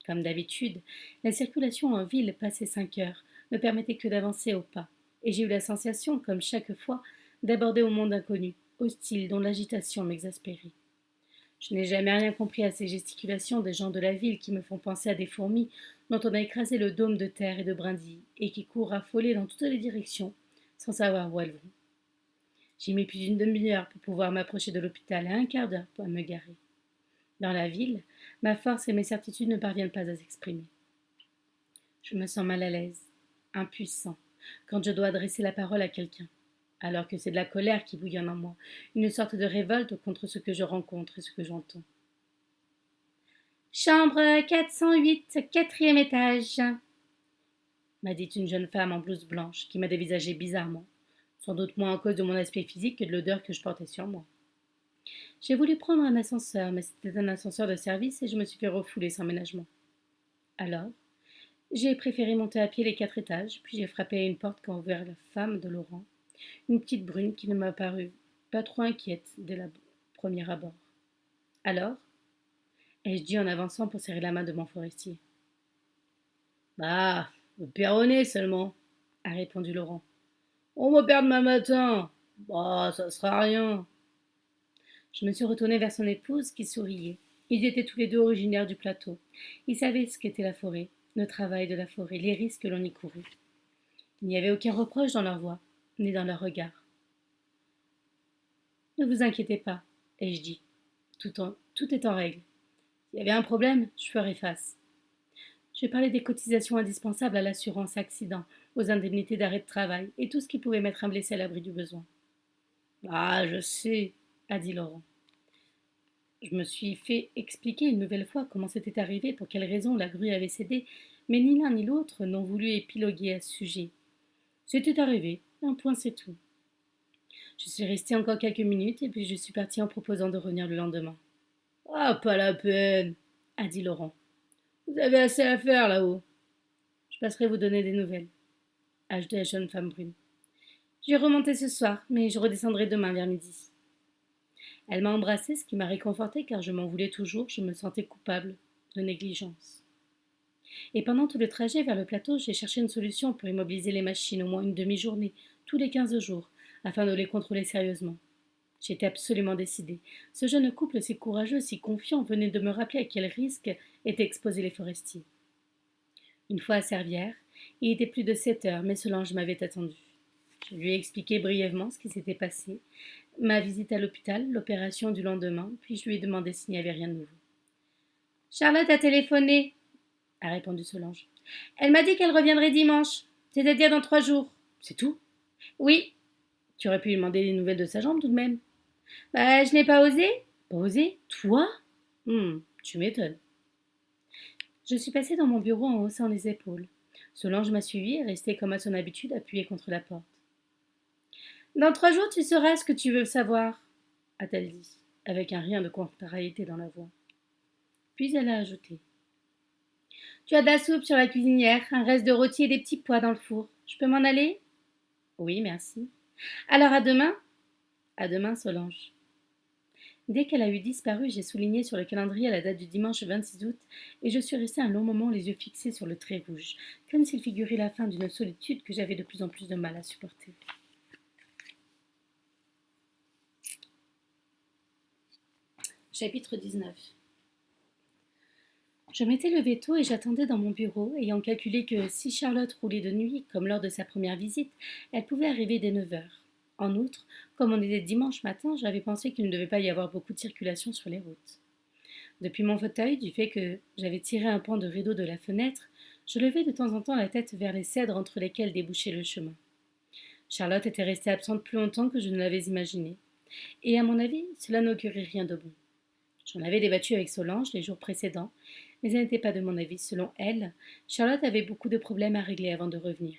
Comme d'habitude, la circulation en ville, passé 5 heures, ne permettait que d'avancer au pas, et j'ai eu la sensation, comme chaque fois, d'aborder au monde inconnu, hostile, dont l'agitation m'exaspérait. Je n'ai jamais rien compris à ces gesticulations des gens de la ville qui me font penser à des fourmis dont on a écrasé le dôme de terre et de brindilles, et qui courent affolées dans toutes les directions, sans savoir où elles vont. J'ai mis plus d'une demi-heure pour pouvoir m'approcher de l'hôpital et un quart d'heure pour me garer. Dans la ville, ma force et mes certitudes ne parviennent pas à s'exprimer. Je me sens mal à l'aise, impuissant, quand je dois adresser la parole à quelqu'un, alors que c'est de la colère qui bouillonne en moi, une sorte de révolte contre ce que je rencontre et ce que j'entends. Chambre 408, 4e étage, m'a dit une jeune femme en blouse blanche qui m'a dévisagé bizarrement, sans doute moins à cause de mon aspect physique que de l'odeur que je portais sur moi. J'ai voulu prendre un ascenseur, mais c'était un ascenseur de service et je me suis fait refouler sans ménagement. Alors, j'ai préféré monter à pied les 4 étages, puis j'ai frappé à une porte qu'a ouvert la femme de Laurent, une petite brune qui ne m'a paru pas trop inquiète dès le premier abord. Alors, ai-je dit en avançant pour serrer la main de mon forestier. Bah, opéronné seulement, a répondu Laurent. On m'opère demain matin. Bah, ça sera rien. Je me suis retournée vers son épouse qui souriait. Ils étaient tous les deux originaires du plateau. Ils savaient ce qu'était la forêt, le travail de la forêt, les risques que l'on y courait. Il n'y avait aucun reproche dans leur voix, ni dans leur regard. Ne vous inquiétez pas, ai-je dit. Tout est en règle. S'il y avait un problème, je ferai face. Je parlais des cotisations indispensables à l'assurance accident, aux indemnités d'arrêt de travail et tout ce qui pouvait mettre un blessé à l'abri du besoin. Ah, je sais, A dit Laurent. Je me suis fait expliquer une nouvelle fois comment c'était arrivé, pour quelles raisons la grue avait cédé, mais ni l'un ni l'autre n'ont voulu épiloguer à ce sujet. C'était arrivé, un point c'est tout. Je suis restée encore quelques minutes et puis je suis partie en proposant de revenir le lendemain. Ah, pas la peine, A dit Laurent. vous avez assez à faire là-haut. Je passerai vous donner des nouvelles, a ajouté la jeune femme brune. Je vais remonter ce soir, mais je redescendrai demain vers midi. Elle m'a embrassée, ce qui m'a réconfortée car je m'en voulais toujours, je me sentais coupable de négligence. Et pendant tout le trajet vers le plateau, j'ai cherché une solution pour immobiliser les machines au moins une demi-journée, tous les 15 jours, afin de les contrôler sérieusement. J'étais absolument décidée. Ce jeune couple si courageux, si confiant, venait de me rappeler à quel risque étaient exposés les forestiers. Une fois à Servières, il était plus de 7 heures, mais Solange m'avait attendu. Je lui ai expliqué brièvement ce qui s'était passé, ma visite à l'hôpital, l'opération du lendemain, puis je lui ai demandé s'il n'y avait rien de nouveau. Charlotte a téléphoné, a répondu Solange. Elle m'a dit qu'elle reviendrait dimanche, c'est-à-dire dans 3 jours. C'est tout? Oui. Tu aurais pu lui demander des nouvelles de sa jambe tout de même. Bah, je n'ai pas osé. Pas osé? Toi? Tu m'étonnes. Je suis passée dans mon bureau en haussant les épaules. Solange m'a suivie et restait comme à son habitude appuyée contre la porte. Dans 3 jours, tu sauras ce que tu veux savoir, a-t-elle dit, avec un rien de contrariété dans la voix. Puis elle a ajouté. Tu as de la soupe sur la cuisinière, un reste de rôti et des petits pois dans le four. Je peux m'en aller? Oui, merci. Alors à demain? À demain, Solange. Dès qu'elle a eu disparu, j'ai souligné sur le calendrier la date du dimanche 26 août et je suis restée un long moment les yeux fixés sur le trait rouge, comme s'il figurait la fin d'une solitude que j'avais de plus en plus de mal à supporter. Chapitre 19. Je m'étais levée tôt et j'attendais dans mon bureau, ayant calculé que si Charlotte roulait de nuit, comme lors de sa première visite, elle pouvait arriver dès 9 heures. En outre, comme on était dimanche matin, j'avais pensé qu'il ne devait pas y avoir beaucoup de circulation sur les routes. Depuis mon fauteuil, du fait que j'avais tiré un pan de rideau de la fenêtre, je levais de temps en temps la tête vers les cèdres entre lesquels débouchait le chemin. Charlotte était restée absente plus longtemps que je ne l'avais imaginé, et à mon avis, cela n'augurait rien de bon. J'en avais débattu avec Solange les jours précédents, mais elle n'était pas de mon avis. Selon elle, Charlotte avait beaucoup de problèmes à régler avant de revenir.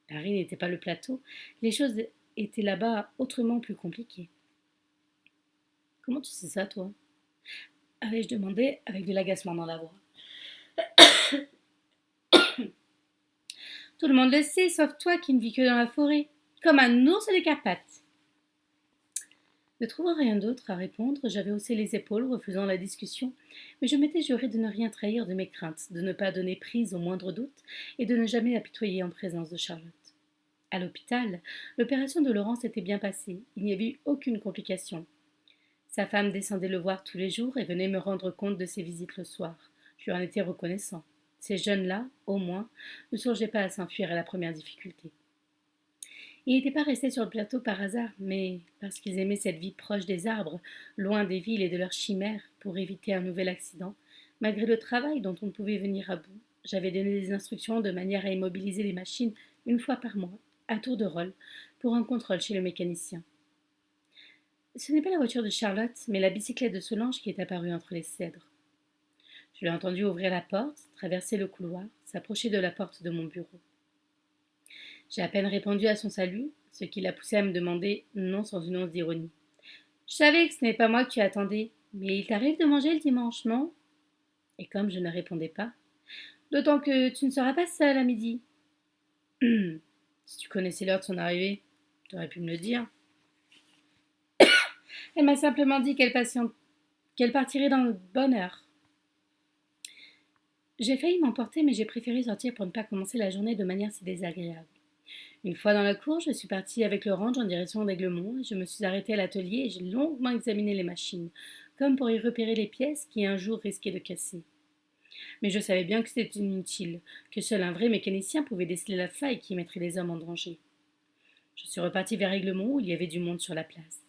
Paris n'était pas le plateau, les choses étaient là-bas autrement plus compliquées. Comment tu sais ça, toi? Avais-je demandé avec de l'agacement dans la voix. Tout le monde le sait, sauf toi qui ne vis que dans la forêt, comme un ours des Carpates. Ne trouvant rien d'autre à répondre, j'avais haussé les épaules, refusant la discussion, mais je m'étais juré de ne rien trahir de mes craintes, de ne pas donner prise au moindre doute et de ne jamais apitoyer en présence de Charlotte. À l'hôpital, l'opération de Laurent s'était bien passée, il n'y avait eu aucune complication. Sa femme descendait le voir tous les jours et venait me rendre compte de ses visites le soir. Je lui en étais reconnaissant. Ces jeunes-là, au moins, ne songeaient pas à s'enfuir à la première difficulté. Ils n'étaient pas restés sur le plateau par hasard, mais parce qu'ils aimaient cette vie proche des arbres, loin des villes et de leurs chimères, pour éviter un nouvel accident. Malgré le travail dont on ne pouvait venir à bout, j'avais donné des instructions de manière à immobiliser les machines une fois par mois, à tour de rôle, pour un contrôle chez le mécanicien. Ce n'est pas la voiture de Charlotte, mais la bicyclette de Solange qui est apparue entre les cèdres. Je l'ai entendu ouvrir la porte, traverser le couloir, s'approcher de la porte de mon bureau. J'ai à peine répondu à son salut, ce qui l'a poussé à me demander, non sans une once d'ironie. Je savais que ce n'est pas moi que tu attendais, mais il t'arrive de manger le dimanche, non? Et comme je ne répondais pas, d'autant que tu ne seras pas seule à midi. Si tu connaissais l'heure de son arrivée, tu aurais pu me le dire. Elle m'a simplement dit qu'elle partirait dans de bonne heure. J'ai failli m'emporter, mais j'ai préféré sortir pour ne pas commencer la journée de manière si désagréable. Une fois dans la cour, je suis partie avec le range en direction d'Aiglemont et je me suis arrêtée à l'atelier et j'ai longuement examiné les machines, comme pour y repérer les pièces qui un jour risquaient de casser. Mais je savais bien que c'était inutile, que seul un vrai mécanicien pouvait déceler la faille qui mettrait les hommes en danger. Je suis repartie vers Aiglemont où il y avait du monde sur la place.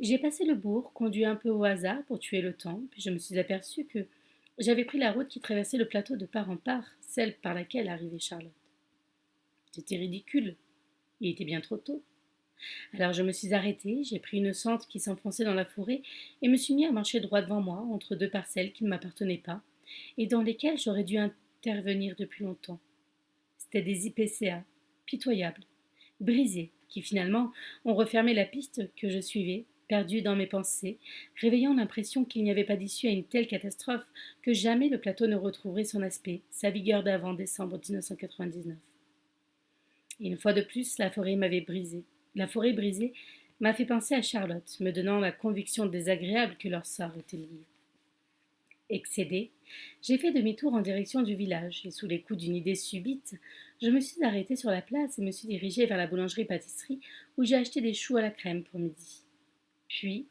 J'ai passé le bourg, conduit un peu au hasard pour tuer le temps, puis je me suis aperçue que j'avais pris la route qui traversait le plateau de part en part, celle par laquelle arrivait Charlotte. C'était ridicule. Il était bien trop tôt. Alors je me suis arrêtée, j'ai pris une sente qui s'enfonçait dans la forêt et me suis mis à marcher droit devant moi, entre deux parcelles qui ne m'appartenaient pas, et dans lesquelles j'aurais dû intervenir depuis longtemps. C'étaient des IPCA, pitoyables, brisés, qui finalement ont refermé la piste que je suivais, perdue dans mes pensées, réveillant l'impression qu'il n'y avait pas d'issue à une telle catastrophe, que jamais le plateau ne retrouverait son aspect, sa vigueur d'avant décembre 1999. Et une fois de plus, la forêt m'avait brisé. La forêt brisée m'a fait penser à Charlotte, me donnant la conviction désagréable que leur sort était lié. Excédée, j'ai fait demi-tour en direction du village, et sous les coups d'une idée subite, je me suis arrêtée sur la place et me suis dirigée vers la boulangerie-pâtisserie où j'ai acheté des choux à la crème pour midi. Puis,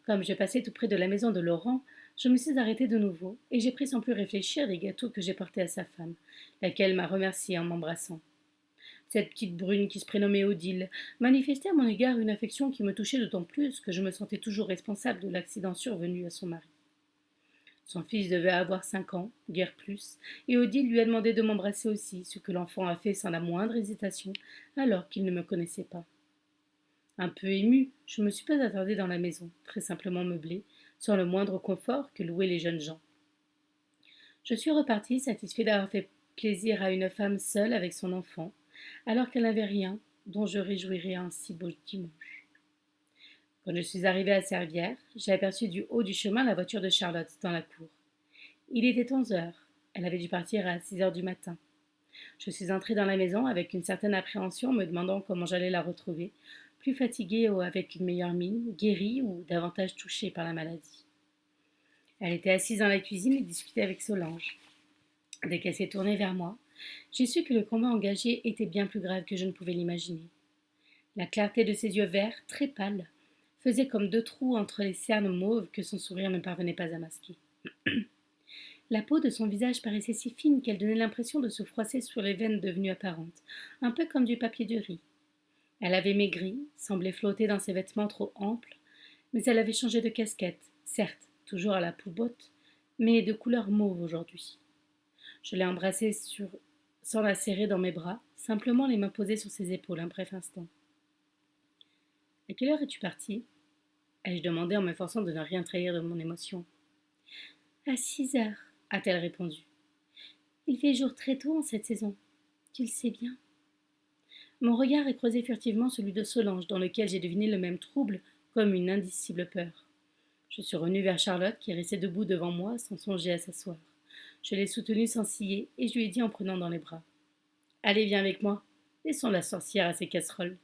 comme je passais tout près de la maison de Laurent, je me suis arrêtée de nouveau et j'ai pris sans plus réfléchir les gâteaux que j'ai portés à sa femme, laquelle m'a remerciée en m'embrassant. Cette petite brune qui se prénommait Odile manifestait à mon égard une affection qui me touchait d'autant plus que je me sentais toujours responsable de l'accident survenu à son mari. Son fils devait avoir 5 ans, guère plus, et Odile lui a demandé de m'embrasser aussi, ce que l'enfant a fait sans la moindre hésitation, alors qu'il ne me connaissait pas. Un peu émue, je ne me suis pas attardée dans la maison, très simplement meublée, sans le moindre confort que louaient les jeunes gens. Je suis repartie, satisfait d'avoir fait plaisir à une femme seule avec son enfant, alors qu'elle n'avait rien dont je réjouirais un si beau dimanche. Quand je suis arrivée à Servières, j'ai aperçu du haut du chemin la voiture de Charlotte dans la cour. Il était 11 heures. Elle avait dû partir à 6 heures du matin. Je suis entrée dans la maison avec une certaine appréhension, me demandant comment j'allais la retrouver, plus fatiguée ou avec une meilleure mine, guérie ou davantage touchée par la maladie. Elle était assise dans la cuisine et discutait avec Solange. Dès qu'elle s'est tournée vers moi, j'ai su que le combat engagé était bien plus grave que je ne pouvais l'imaginer. La clarté de ses yeux verts, très pâles, faisait comme deux trous entre les cernes mauves que son sourire ne parvenait pas à masquer. La peau de son visage paraissait si fine qu'elle donnait l'impression de se froisser sur les veines devenues apparentes, un peu comme du papier de riz. Elle avait maigri, semblait flotter dans ses vêtements trop amples, mais elle avait changé de casquette, certes, toujours à la poubotte, mais de couleur mauve aujourd'hui. Je l'ai embrassée sans la serrer dans mes bras, simplement les mains posées sur ses épaules un bref instant. À quelle heure es-tu partie ai-je demandé en m'efforçant de ne rien trahir de mon émotion. À 6 heures, a-t-elle répondu. Il fait jour très tôt en cette saison. Tu le sais bien. Mon regard est creusé furtivement celui de Solange, dans lequel j'ai deviné le même trouble, comme une indicible peur. Je suis revenue vers Charlotte, qui restait debout devant moi, sans songer à s'asseoir. Je l'ai soutenue sans ciller, et je lui ai dit en prenant dans les bras. Allez, viens avec moi. Laissons la sorcière à ses casseroles.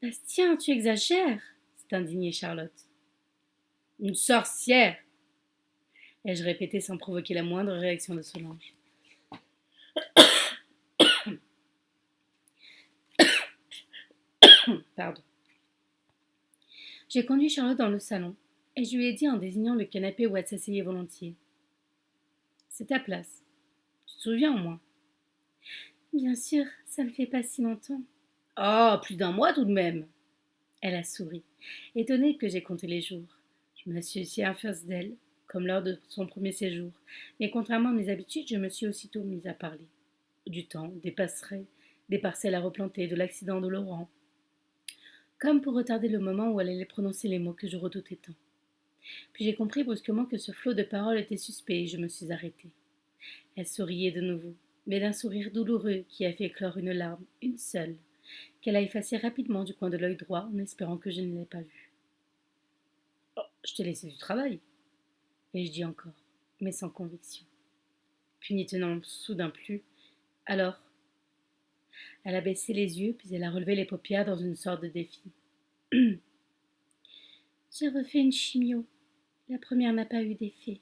Bastien, tu exagères, s'est indignée Charlotte. Une sorcière, ai-je répété sans provoquer la moindre réaction de Solange. Pardon. J'ai conduit Charlotte dans le salon, et je lui ai dit en désignant le canapé où elle s'asseyait volontiers. C'est ta place. Tu te souviens au moins? Bien sûr, ça ne fait pas si longtemps. Oh, plus d'un mois tout de même. Elle a souri, étonnée que j'ai compté les jours. Je me suis assis en face d'elle, comme lors de son premier séjour, mais contrairement à mes habitudes, je me suis aussitôt mise à parler. Du temps, des parcelles à replanter, de l'accident de Laurent, comme pour retarder le moment où elle allait prononcer les mots que je redoutais tant. Puis j'ai compris brusquement que ce flot de paroles était suspect et je me suis arrêtée. Elle souriait de nouveau, mais d'un sourire douloureux qui a fait éclore une larme, une seule, qu'elle a effacée rapidement du coin de l'œil droit en espérant que je ne l'ai pas vue. Oh, je t'ai laissé du travail, ai-je dit encore, mais sans conviction. Puis n'y tenant soudain plus, alors, elle a baissé les yeux, puis elle a relevé les paupières dans une sorte de défi. J'ai refait une chimio. La première n'a pas eu d'effet.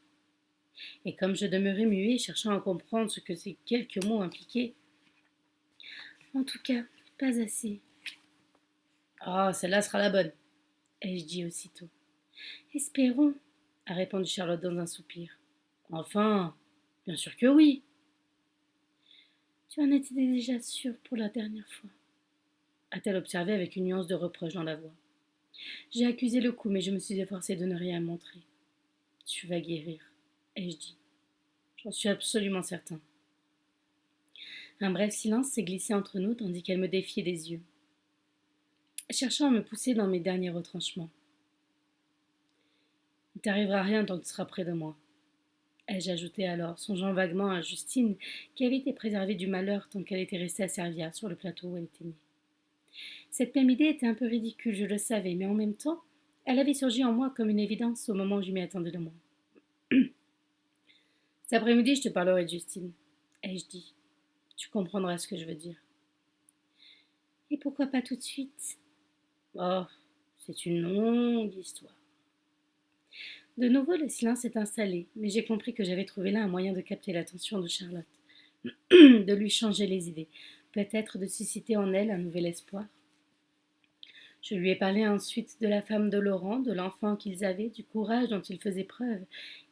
Et comme je demeurais muet, cherchant à comprendre ce que ces quelques mots impliquaient, en tout cas, pas assez. Ah, celle-là sera la bonne, Ai-je dit aussitôt. Espérons, a répondu Charlotte dans un soupir. Enfin, bien sûr que oui. Tu en étais déjà sûre pour la dernière fois, a-t-elle observé avec une nuance de reproche dans la voix. J'ai accusé le coup, mais je me suis efforcée de ne rien montrer. Tu vas guérir, ai-je dit. J'en suis absolument certain. Un bref silence s'est glissé entre nous tandis qu'elle me défiait des yeux, cherchant à me pousser dans mes derniers retranchements. Il t'arrivera rien tant que tu seras près de moi, ai-je ajouté alors, songeant vaguement à Justine, qui avait été préservée du malheur tant qu'elle était restée à Servia, sur le plateau où elle était née. Cette même idée était un peu ridicule, je le savais, mais en même temps, elle avait surgi en moi comme une évidence au moment où je m'y attendais le moins. Cet après-midi, je te parlerai de Justine, ai-je dit. Tu comprendras ce que je veux dire. Et pourquoi pas tout de suite? Oh, c'est une longue histoire. De nouveau, le silence s'est installé, mais j'ai compris que j'avais trouvé là un moyen de capter l'attention de Charlotte, de lui changer les idées, peut-être de susciter en elle un nouvel espoir. Je lui ai parlé ensuite de la femme de Laurent, de l'enfant qu'ils avaient, du courage dont ils faisaient preuve,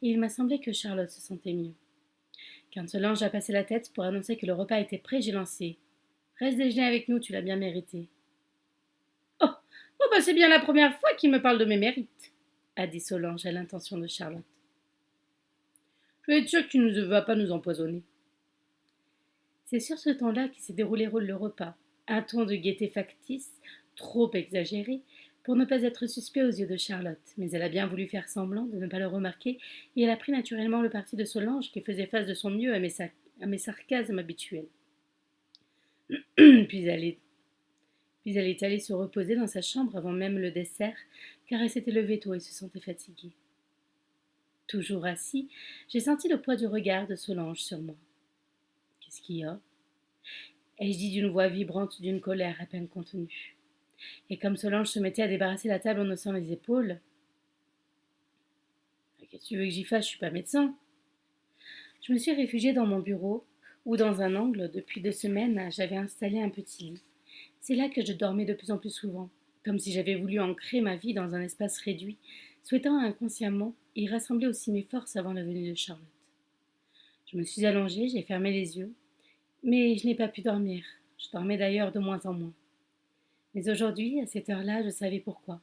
et il m'a semblé que Charlotte se sentait mieux. Quand Solange a passé la tête pour annoncer que le repas était prêt, j'ai lancé. Reste déjeuner avec nous, tu l'as bien mérité. Oh, oh bah c'est bien la première fois qu'il me parle de mes mérites, a dit Solange à l'intention de Charlotte. Je vais être sûre que tu ne vas pas nous empoisonner. C'est sur ce ton-là qu'il s'est déroulé le repas, un ton de gaieté factice, trop exagéré, pour ne pas être suspect aux yeux de Charlotte, mais elle a bien voulu faire semblant de ne pas le remarquer, et elle a pris naturellement le parti de Solange qui faisait face de son mieux à mes sarcasmes habituels. puis elle est allée se reposer dans sa chambre avant même le dessert, car elle s'était levée tôt et se sentait fatiguée. Toujours assis, j'ai senti le poids du regard de Solange sur moi. Qu'est-ce qu'il y a? Ai-je dit d'une voix vibrante d'une colère à peine contenue. Et comme Solange se mettait à débarrasser la table en haussant les épaules. Qu'est-ce que tu veux que j'y fasse? Je suis pas médecin. Je me suis réfugiée dans mon bureau, où dans un angle, depuis 2 semaines, j'avais installé un petit lit. C'est là que je dormais de plus en plus souvent, comme si j'avais voulu ancrer ma vie dans un espace réduit, souhaitant inconsciemment y rassembler aussi mes forces avant la venue de Charlotte. Je me suis allongée, j'ai fermé les yeux, mais je n'ai pas pu dormir. Je dormais d'ailleurs de moins en moins. Mais aujourd'hui, à cette heure-là, je savais pourquoi.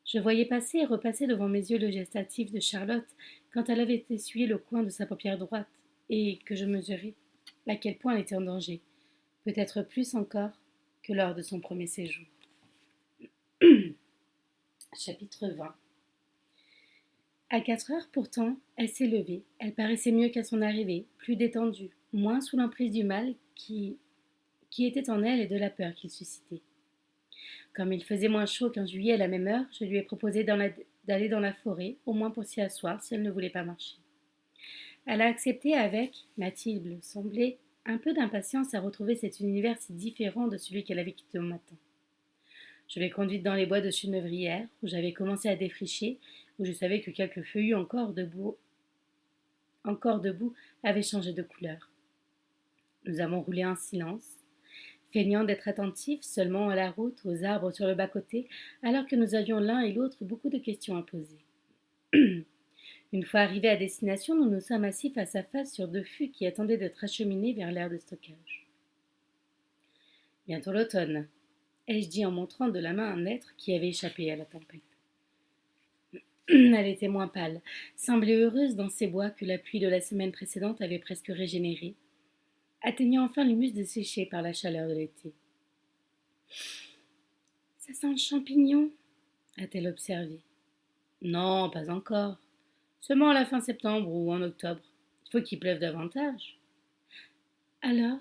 Je voyais passer et repasser devant mes yeux le geste hâtif de Charlotte quand elle avait essuyé le coin de sa paupière droite, et que je mesurais à quel point elle était en danger, peut-être plus encore que lors de son premier séjour. Chapitre 20. À 4 heures pourtant, elle s'est levée. Elle paraissait mieux qu'à son arrivée, plus détendue, moins sous l'emprise du mal qui était en elle et de la peur qu'il suscitait. Comme il faisait moins chaud qu'en juillet à la même heure, je lui ai proposé d'aller dans la forêt, au moins pour s'y asseoir si elle ne voulait pas marcher. Elle a accepté avec, m'a-t-il semblé, un peu d'impatience à retrouver cet univers si différent de celui qu'elle avait quitté au matin. Je l'ai conduite dans les bois de Chenevrières, où j'avais commencé à défricher, où je savais que quelques feuillus encore debout avaient changé de couleur. Nous avons roulé en silence, feignant d'être attentifs seulement à la route, aux arbres sur le bas-côté, alors que nous avions l'un et l'autre beaucoup de questions à poser. Une fois arrivés à destination, nous nous sommes assis face à face sur 2 fûts qui attendaient d'être acheminés vers l'aire de stockage. Bientôt l'automne, ai-je dit en montrant de la main un être qui avait échappé à la tempête. Elle était moins pâle, semblait heureuse dans ces bois que la pluie de la semaine précédente avait presque régénérés, atteignant enfin l'humus desséché par la chaleur de l'été. Ça sent le champignon, a-t-elle observé. Non, pas encore. Seulement à la fin septembre ou en octobre. Il faut qu'il pleuve davantage. Alors,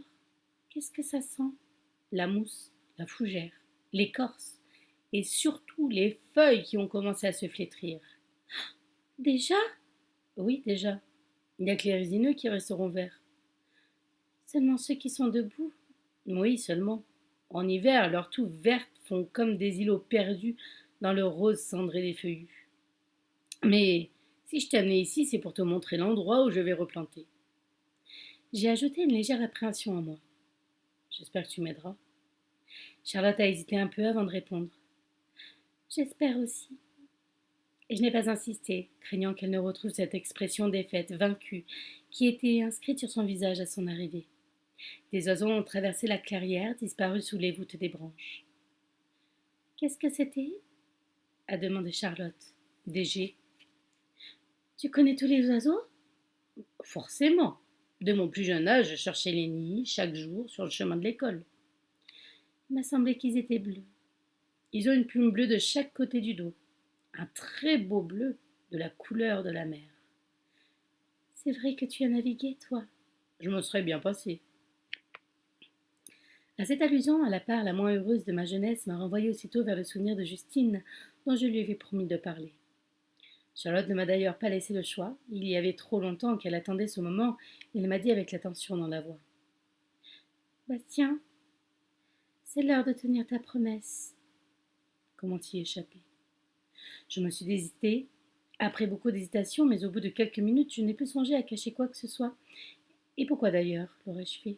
qu'est-ce que ça sent? La mousse, la fougère, l'écorce, et surtout les feuilles qui ont commencé à se flétrir. Déjà? Oui, déjà. Il n'y a que les résineux qui resteront verts. Seulement ceux qui sont debout? Oui, seulement. En hiver, leurs touffes vertes font comme des îlots perdus dans le rose cendré des feuillus. Mais Si je t'ai amené ici, c'est pour te montrer l'endroit où je vais replanter. J'ai ajouté une légère appréhension en moi. J'espère que tu m'aideras. Charlotte a hésité un peu avant de répondre. J'espère aussi. Et je n'ai pas insisté, craignant qu'elle ne retrouve cette expression défaite, vaincue, qui était inscrite sur son visage à son arrivée. Des oiseaux ont traversé la clairière, disparus sous les voûtes des branches. Qu'est-ce que c'était a demandé Charlotte. Des geais. Tu connais tous les oiseaux? Forcément. De mon plus jeune âge, je cherchais les nids chaque jour sur le chemin de l'école. Il m'a semblé qu'ils étaient bleus. Ils ont une plume bleue de chaque côté du dos. Un très beau bleu de la couleur de la mer. C'est vrai que tu as navigué, toi. Je me serais bien passé. À cette allusion à la part la moins heureuse de ma jeunesse m'a renvoyé aussitôt vers le souvenir de Justine, dont je lui avais promis de parler. Charlotte ne m'a d'ailleurs pas laissé le choix. Il y avait trop longtemps qu'elle attendait ce moment, et elle m'a dit avec l'attention dans la voix. Bastien, c'est l'heure de tenir ta promesse. Comment y échapper? Je me suis hésitée, après beaucoup d'hésitation, mais au bout de quelques minutes, je n'ai plus songé à cacher quoi que ce soit. Et pourquoi d'ailleurs l'aurais-je fait?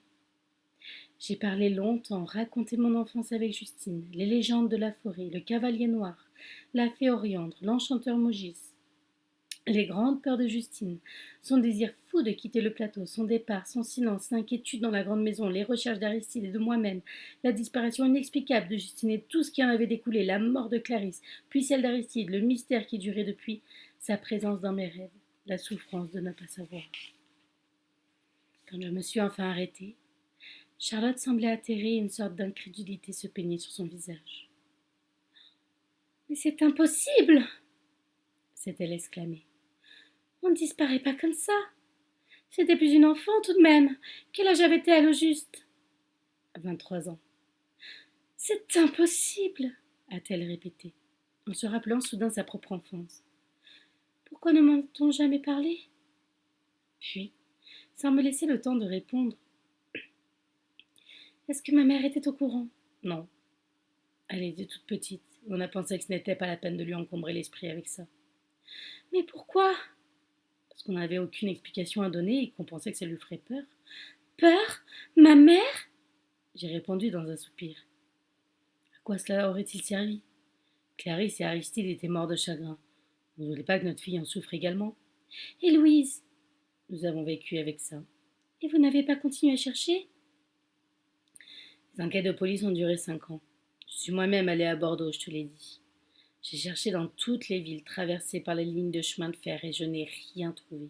J'ai parlé longtemps, raconté mon enfance avec Justine, les légendes de la forêt, le cavalier noir, la fée Oriandre, l'enchanteur Mogis, les grandes peurs de Justine, son désir fou de quitter le plateau, son départ, son silence, l'inquiétude dans la grande maison, les recherches d'Aristide et de moi-même, la disparition inexplicable de Justine et tout ce qui en avait découlé, la mort de Clarisse, puis celle d'Aristide, le mystère qui durait depuis, sa présence dans mes rêves, la souffrance de ne pas savoir. Quand je me suis enfin arrêtée, Charlotte semblait atterrée et une sorte d'incrédulité se peignait sur son visage. Mais c'est impossible s'est-elle exclamée. On ne disparaît pas comme ça. C'était plus une enfant tout de même. Quel âge avait-elle au juste? 23 ans. C'est impossible, a-t-elle répété, en se rappelant soudain sa propre enfance. Pourquoi ne m'en-t-on jamais parlé? Puis, sans me laisser le temps de répondre, est-ce que ma mère était au courant? Non. Elle était toute petite. On a pensé que ce n'était pas la peine de lui encombrer l'esprit avec ça. Mais pourquoi? Parce qu'on n'avait aucune explication à donner et qu'on pensait que ça lui ferait peur. Peur? Ma mère? J'ai répondu dans un soupir. À quoi cela aurait-il servi? Clarisse et Aristide étaient morts de chagrin. Vous ne voulez pas que notre fille en souffre également? Et Louise? Nous avons vécu avec ça. Et vous n'avez pas continué à chercher? Les enquêtes de police ont duré 5 ans. Je suis moi-même allée à Bordeaux, je te l'ai dit. J'ai cherché dans toutes les villes traversées par les lignes de chemin de fer et je n'ai rien trouvé.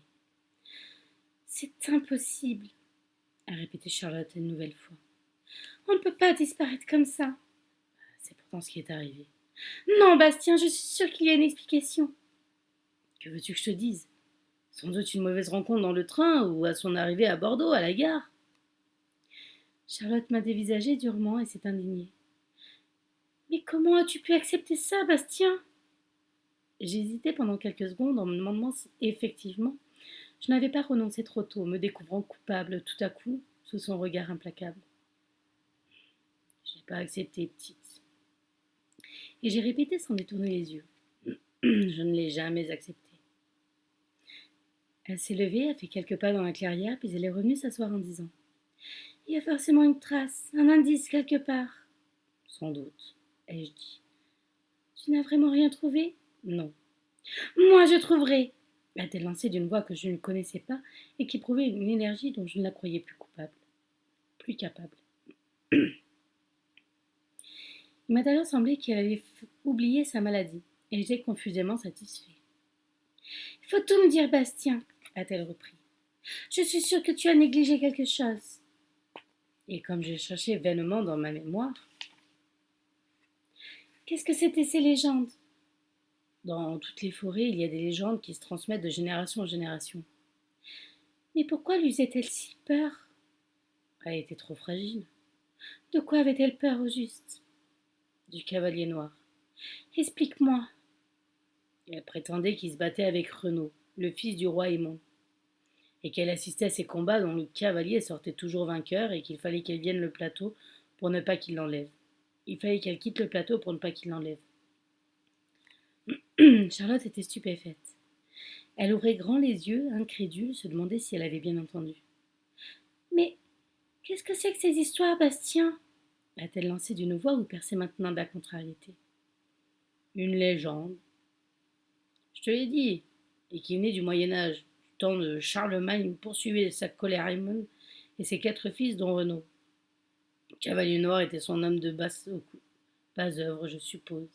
C'est impossible, a répété Charlotte une nouvelle fois. On ne peut pas disparaître comme ça. C'est pourtant ce qui est arrivé. Non, Bastien, je suis sûre qu'il y a une explication. Que veux-tu que je te dise? Sans doute une mauvaise rencontre dans le train ou à son arrivée à Bordeaux, à la gare. Charlotte m'a dévisagé durement et s'est indignée. Mais comment as-tu pu accepter ça, Bastien? J'hésitais pendant quelques secondes en me demandant si, effectivement, je n'avais pas renoncé trop tôt, me découvrant coupable tout à coup sous son regard implacable. Je n'ai pas accepté, petite. Et j'ai répété sans détourner les yeux. Je ne l'ai jamais accepté. Elle s'est levée, a fait quelques pas dans la clairière, puis elle est revenue s'asseoir en disant: Il y a forcément une trace, un indice quelque part. Sans doute, ai-je dit. Tu n'as vraiment rien trouvé? Non. Moi, je trouverai, a-t-elle lancé d'une voix que je ne connaissais pas et qui prouvait une énergie dont je ne la croyais plus coupable, plus capable. Il m'a alors semblé qu'elle avait oublié sa maladie, et j'étais confusément satisfait. Il faut tout me dire, Bastien, a-t-elle repris. Je suis sûre que tu as négligé quelque chose. Et comme j'ai cherché vainement dans ma mémoire. Qu'est-ce que c'était ces légendes? Dans toutes les forêts, il y a des légendes qui se transmettent de génération en génération. Mais pourquoi lui faisait-elle si peur? Elle était trop fragile. De quoi avait-elle peur au juste? Du cavalier noir. Explique-moi. Elle prétendait qu'il se battait avec Renaud, le fils du roi Aimon, et qu'elle assistait à ces combats dont le cavalier sortait toujours vainqueur et qu'il fallait qu'elle vienne le plateau pour ne pas qu'il l'enlève. Il fallait qu'elle quitte le plateau pour ne pas qu'il l'enlève. Charlotte était stupéfaite. Elle ouvrait grand les yeux, incrédule, se demandait si elle avait bien entendu. Mais qu'est-ce que c'est que ces histoires, Bastien a-t-elle lancé d'une voix où perçait maintenant de la contrariété. Une légende. Je te l'ai dit, et qui est née du Moyen-Âge, du temps de Charlemagne poursuivait sa colère Raymond et ses 4 fils, dont Renaud. Le Cavalier Noir était son homme de basse œuvre, je suppose.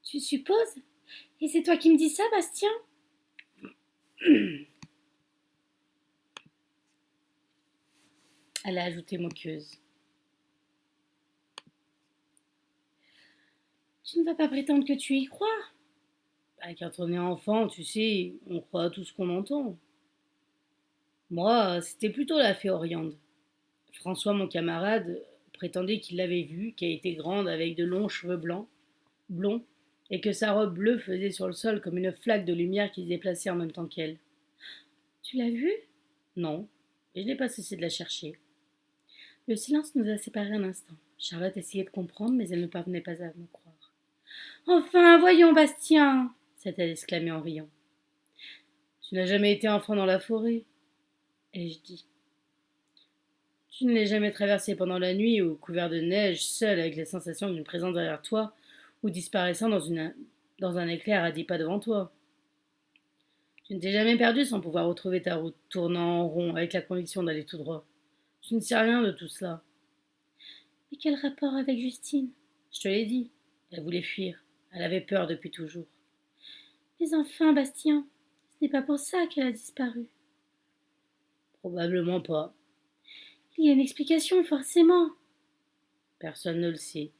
Tu supposes? Et c'est toi qui me dis ça, Bastien? Elle a ajouté moqueuse. Tu ne vas pas prétendre que tu y crois? Bah, quand on est enfant, tu sais, on croit à tout ce qu'on entend. Moi, c'était plutôt la fée Oriande. François, mon camarade, prétendait qu'il l'avait vue, qu'elle était grande avec de longs cheveux blonds, et que sa robe bleue faisait sur le sol comme une flaque de lumière qui se déplaçait en même temps qu'elle. Tu l'as vue? Non, et je n'ai pas cessé de la chercher. Le silence nous a séparés un instant. Charlotte essayait de comprendre, mais elle ne parvenait pas à me croire. Enfin, voyons, Bastien, s'est-elle exclamée en riant. Tu n'as jamais été enfant dans la forêt, ai-je dit. Tu ne l'as jamais traversée pendant la nuit ou couvert de neige, seul avec la sensation d'une présence derrière toi ou disparaissant dans un éclair à 10 pas devant toi. Tu ne t'es jamais perdu sans pouvoir retrouver ta route, tournant en rond avec la conviction d'aller tout droit. Tu ne sais rien de tout cela. Mais quel rapport avec Justine? Je te l'ai dit, elle voulait fuir. Elle avait peur depuis toujours. Mais enfin, Bastien, ce n'est pas pour ça qu'elle a disparu. Probablement pas. Il y a une explication, forcément. Personne ne le sait.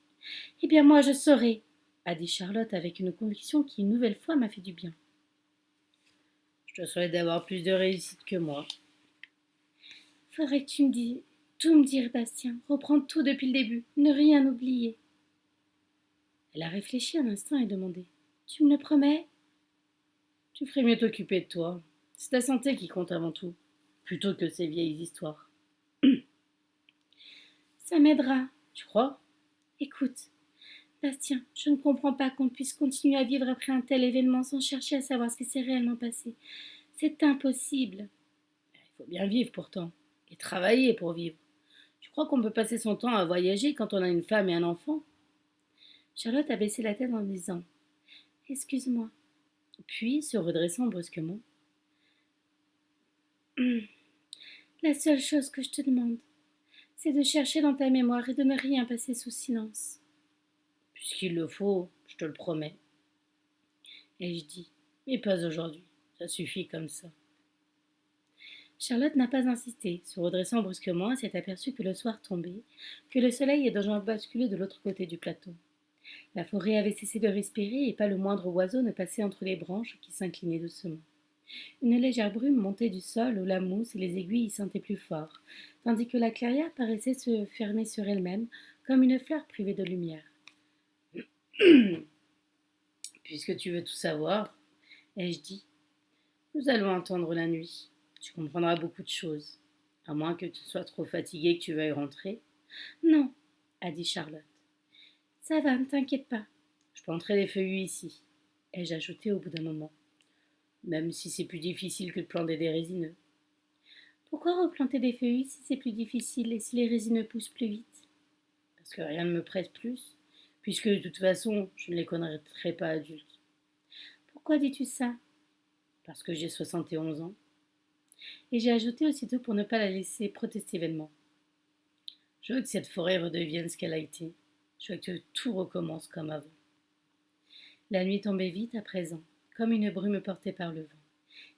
Eh bien, moi, je saurai, a dit Charlotte avec une conviction qui, une nouvelle fois, m'a fait du bien. Je te souhaite d'avoir plus de réussite que moi. Faudrait que tu me dises tout me dire, Bastien. Reprendre tout depuis le début. Ne rien oublier. Elle a réfléchi un instant et demandé. Tu me le promets? Tu ferais mieux t'occuper de toi. C'est ta santé qui compte avant tout, plutôt que ces vieilles histoires. Ça m'aidera. Tu crois? Écoute, Bastien, je ne comprends pas qu'on puisse continuer à vivre après un tel événement sans chercher à savoir ce qui s'est réellement passé. C'est impossible. Il faut bien vivre pourtant, et travailler pour vivre. Tu crois qu'on peut passer son temps à voyager quand on a une femme et un enfant? Charlotte a baissé la tête en disant Excuse-moi. Puis, se redressant brusquement. La seule chose que je te demande, c'est de chercher dans ta mémoire et de ne rien passer sous silence. Puisqu'il le faut, je te le promets. Et je dis, mais pas aujourd'hui, ça suffit comme ça. Charlotte n'a pas insisté. Se redressant brusquement, elle s'est aperçue que le soir tombait, que le soleil est déjà basculé de l'autre côté du plateau. La forêt avait cessé de respirer et pas le moindre oiseau ne passait entre les branches qui s'inclinaient doucement. Une légère brume montait du sol où la mousse et les aiguilles y sentaient plus fort, tandis que la clairière paraissait se fermer sur elle-même comme une fleur privée de lumière. Puisque tu veux tout savoir, ai-je dit, nous allons entendre la nuit. Tu comprendras beaucoup de choses, à moins que tu sois trop fatigué que tu veuilles rentrer. Non, a dit Charlotte. Ça va, ne t'inquiète pas. Je planterai des feuillus ici, ai-je ajouté au bout d'un moment, même si c'est plus difficile que de planter des résineux. Pourquoi replanter des feuillus si c'est plus difficile et si les résineux poussent plus vite? Parce que rien ne me presse plus, puisque de toute façon, je ne les connaîtrai pas adultes. Pourquoi dis-tu ça? Parce que j'ai 71 ans. Et j'ai ajouté aussitôt pour ne pas la laisser protester vainement. Je veux que cette forêt redevienne ce qu'elle a été. Je veux que tout recommence comme avant. La nuit tombait vite à présent, comme une brume portée par le vent,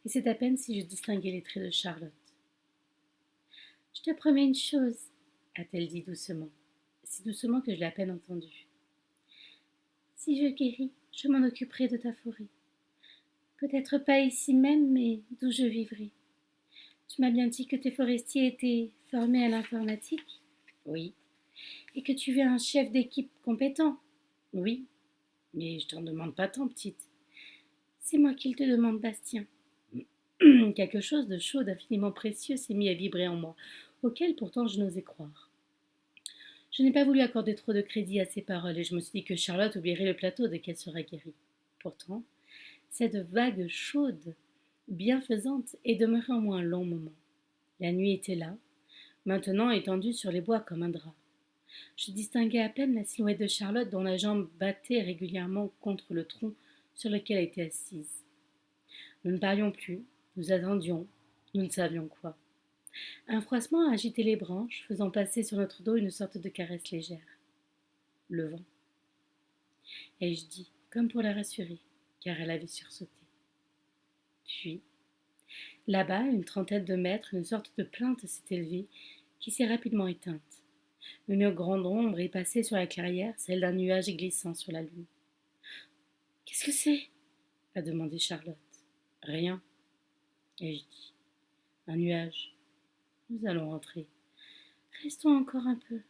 et c'est à peine si je distinguais les traits de Charlotte. Je te promets une chose, a-t-elle dit doucement, si doucement que je l'ai à peine entendue. Si je guéris, je m'en occuperai de ta forêt. Peut-être pas ici même, mais d'où je vivrai. Tu m'as bien dit que tes forestiers étaient formés à l'informatique? Oui. Et que tu veux un chef d'équipe compétent? Oui. Mais je t'en demande pas tant, petite. C'est moi qui le te demande, Bastien. Quelque chose de chaud, d'infiniment précieux s'est mis à vibrer en moi, auquel pourtant je n'osais croire. Je n'ai pas voulu accorder trop de crédit à ces paroles et je me suis dit que Charlotte oublierait le plateau dès qu'elle sera guérie. Pourtant, cette vague chaude, bienfaisante, est demeurée au moins un long moment. La nuit était là, maintenant étendue sur les bois comme un drap. Je distinguais à peine la silhouette de Charlotte dont la jambe battait régulièrement contre le tronc sur lequel elle était assise. Nous ne parlions plus, nous attendions, nous ne savions quoi. Un froissement agitait les branches, faisant passer sur notre dos une sorte de caresse légère. Le vent. Ai-je dit, comme pour la rassurer, car elle avait sursauté. Puis, là-bas, à une trentaine de mètres, une sorte de plainte s'est élevée, qui s'est rapidement éteinte. Une grande ombre est passée sur la clairière, celle d'un nuage glissant sur la lune. « Qu'est-ce que c'est » a demandé Charlotte. « Rien, » ai-je dit. « Un nuage. Nous allons rentrer. Restons encore un peu. »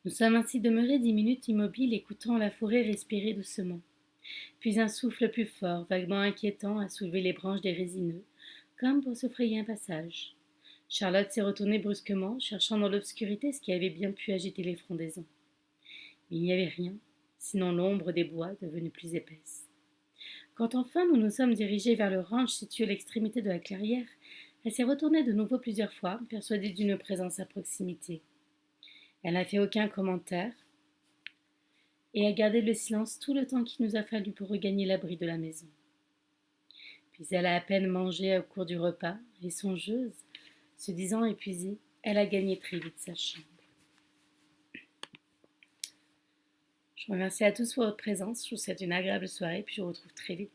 Nous sommes ainsi demeurés 10 minutes immobiles, écoutant la forêt respirer doucement. Puis un souffle plus fort, vaguement inquiétant, a soulevé les branches des résineux, comme pour se frayer un passage. Charlotte s'est retournée brusquement, cherchant dans l'obscurité ce qui avait bien pu agiter les frondaisons. Mais il n'y avait rien, sinon l'ombre des bois devenue plus épaisse. Quand enfin nous nous sommes dirigés vers le ranch situé à l'extrémité de la clairière, elle s'est retournée de nouveau plusieurs fois, persuadée d'une présence à proximité. Elle n'a fait aucun commentaire et a gardé le silence tout le temps qu'il nous a fallu pour regagner l'abri de la maison. Puis elle a à peine mangé au cours du repas, et songeuse, se disant épuisée, elle a gagné très vite sa chambre. Je vous remercie à tous pour votre présence, je vous souhaite une agréable soirée, puis je vous retrouve très vite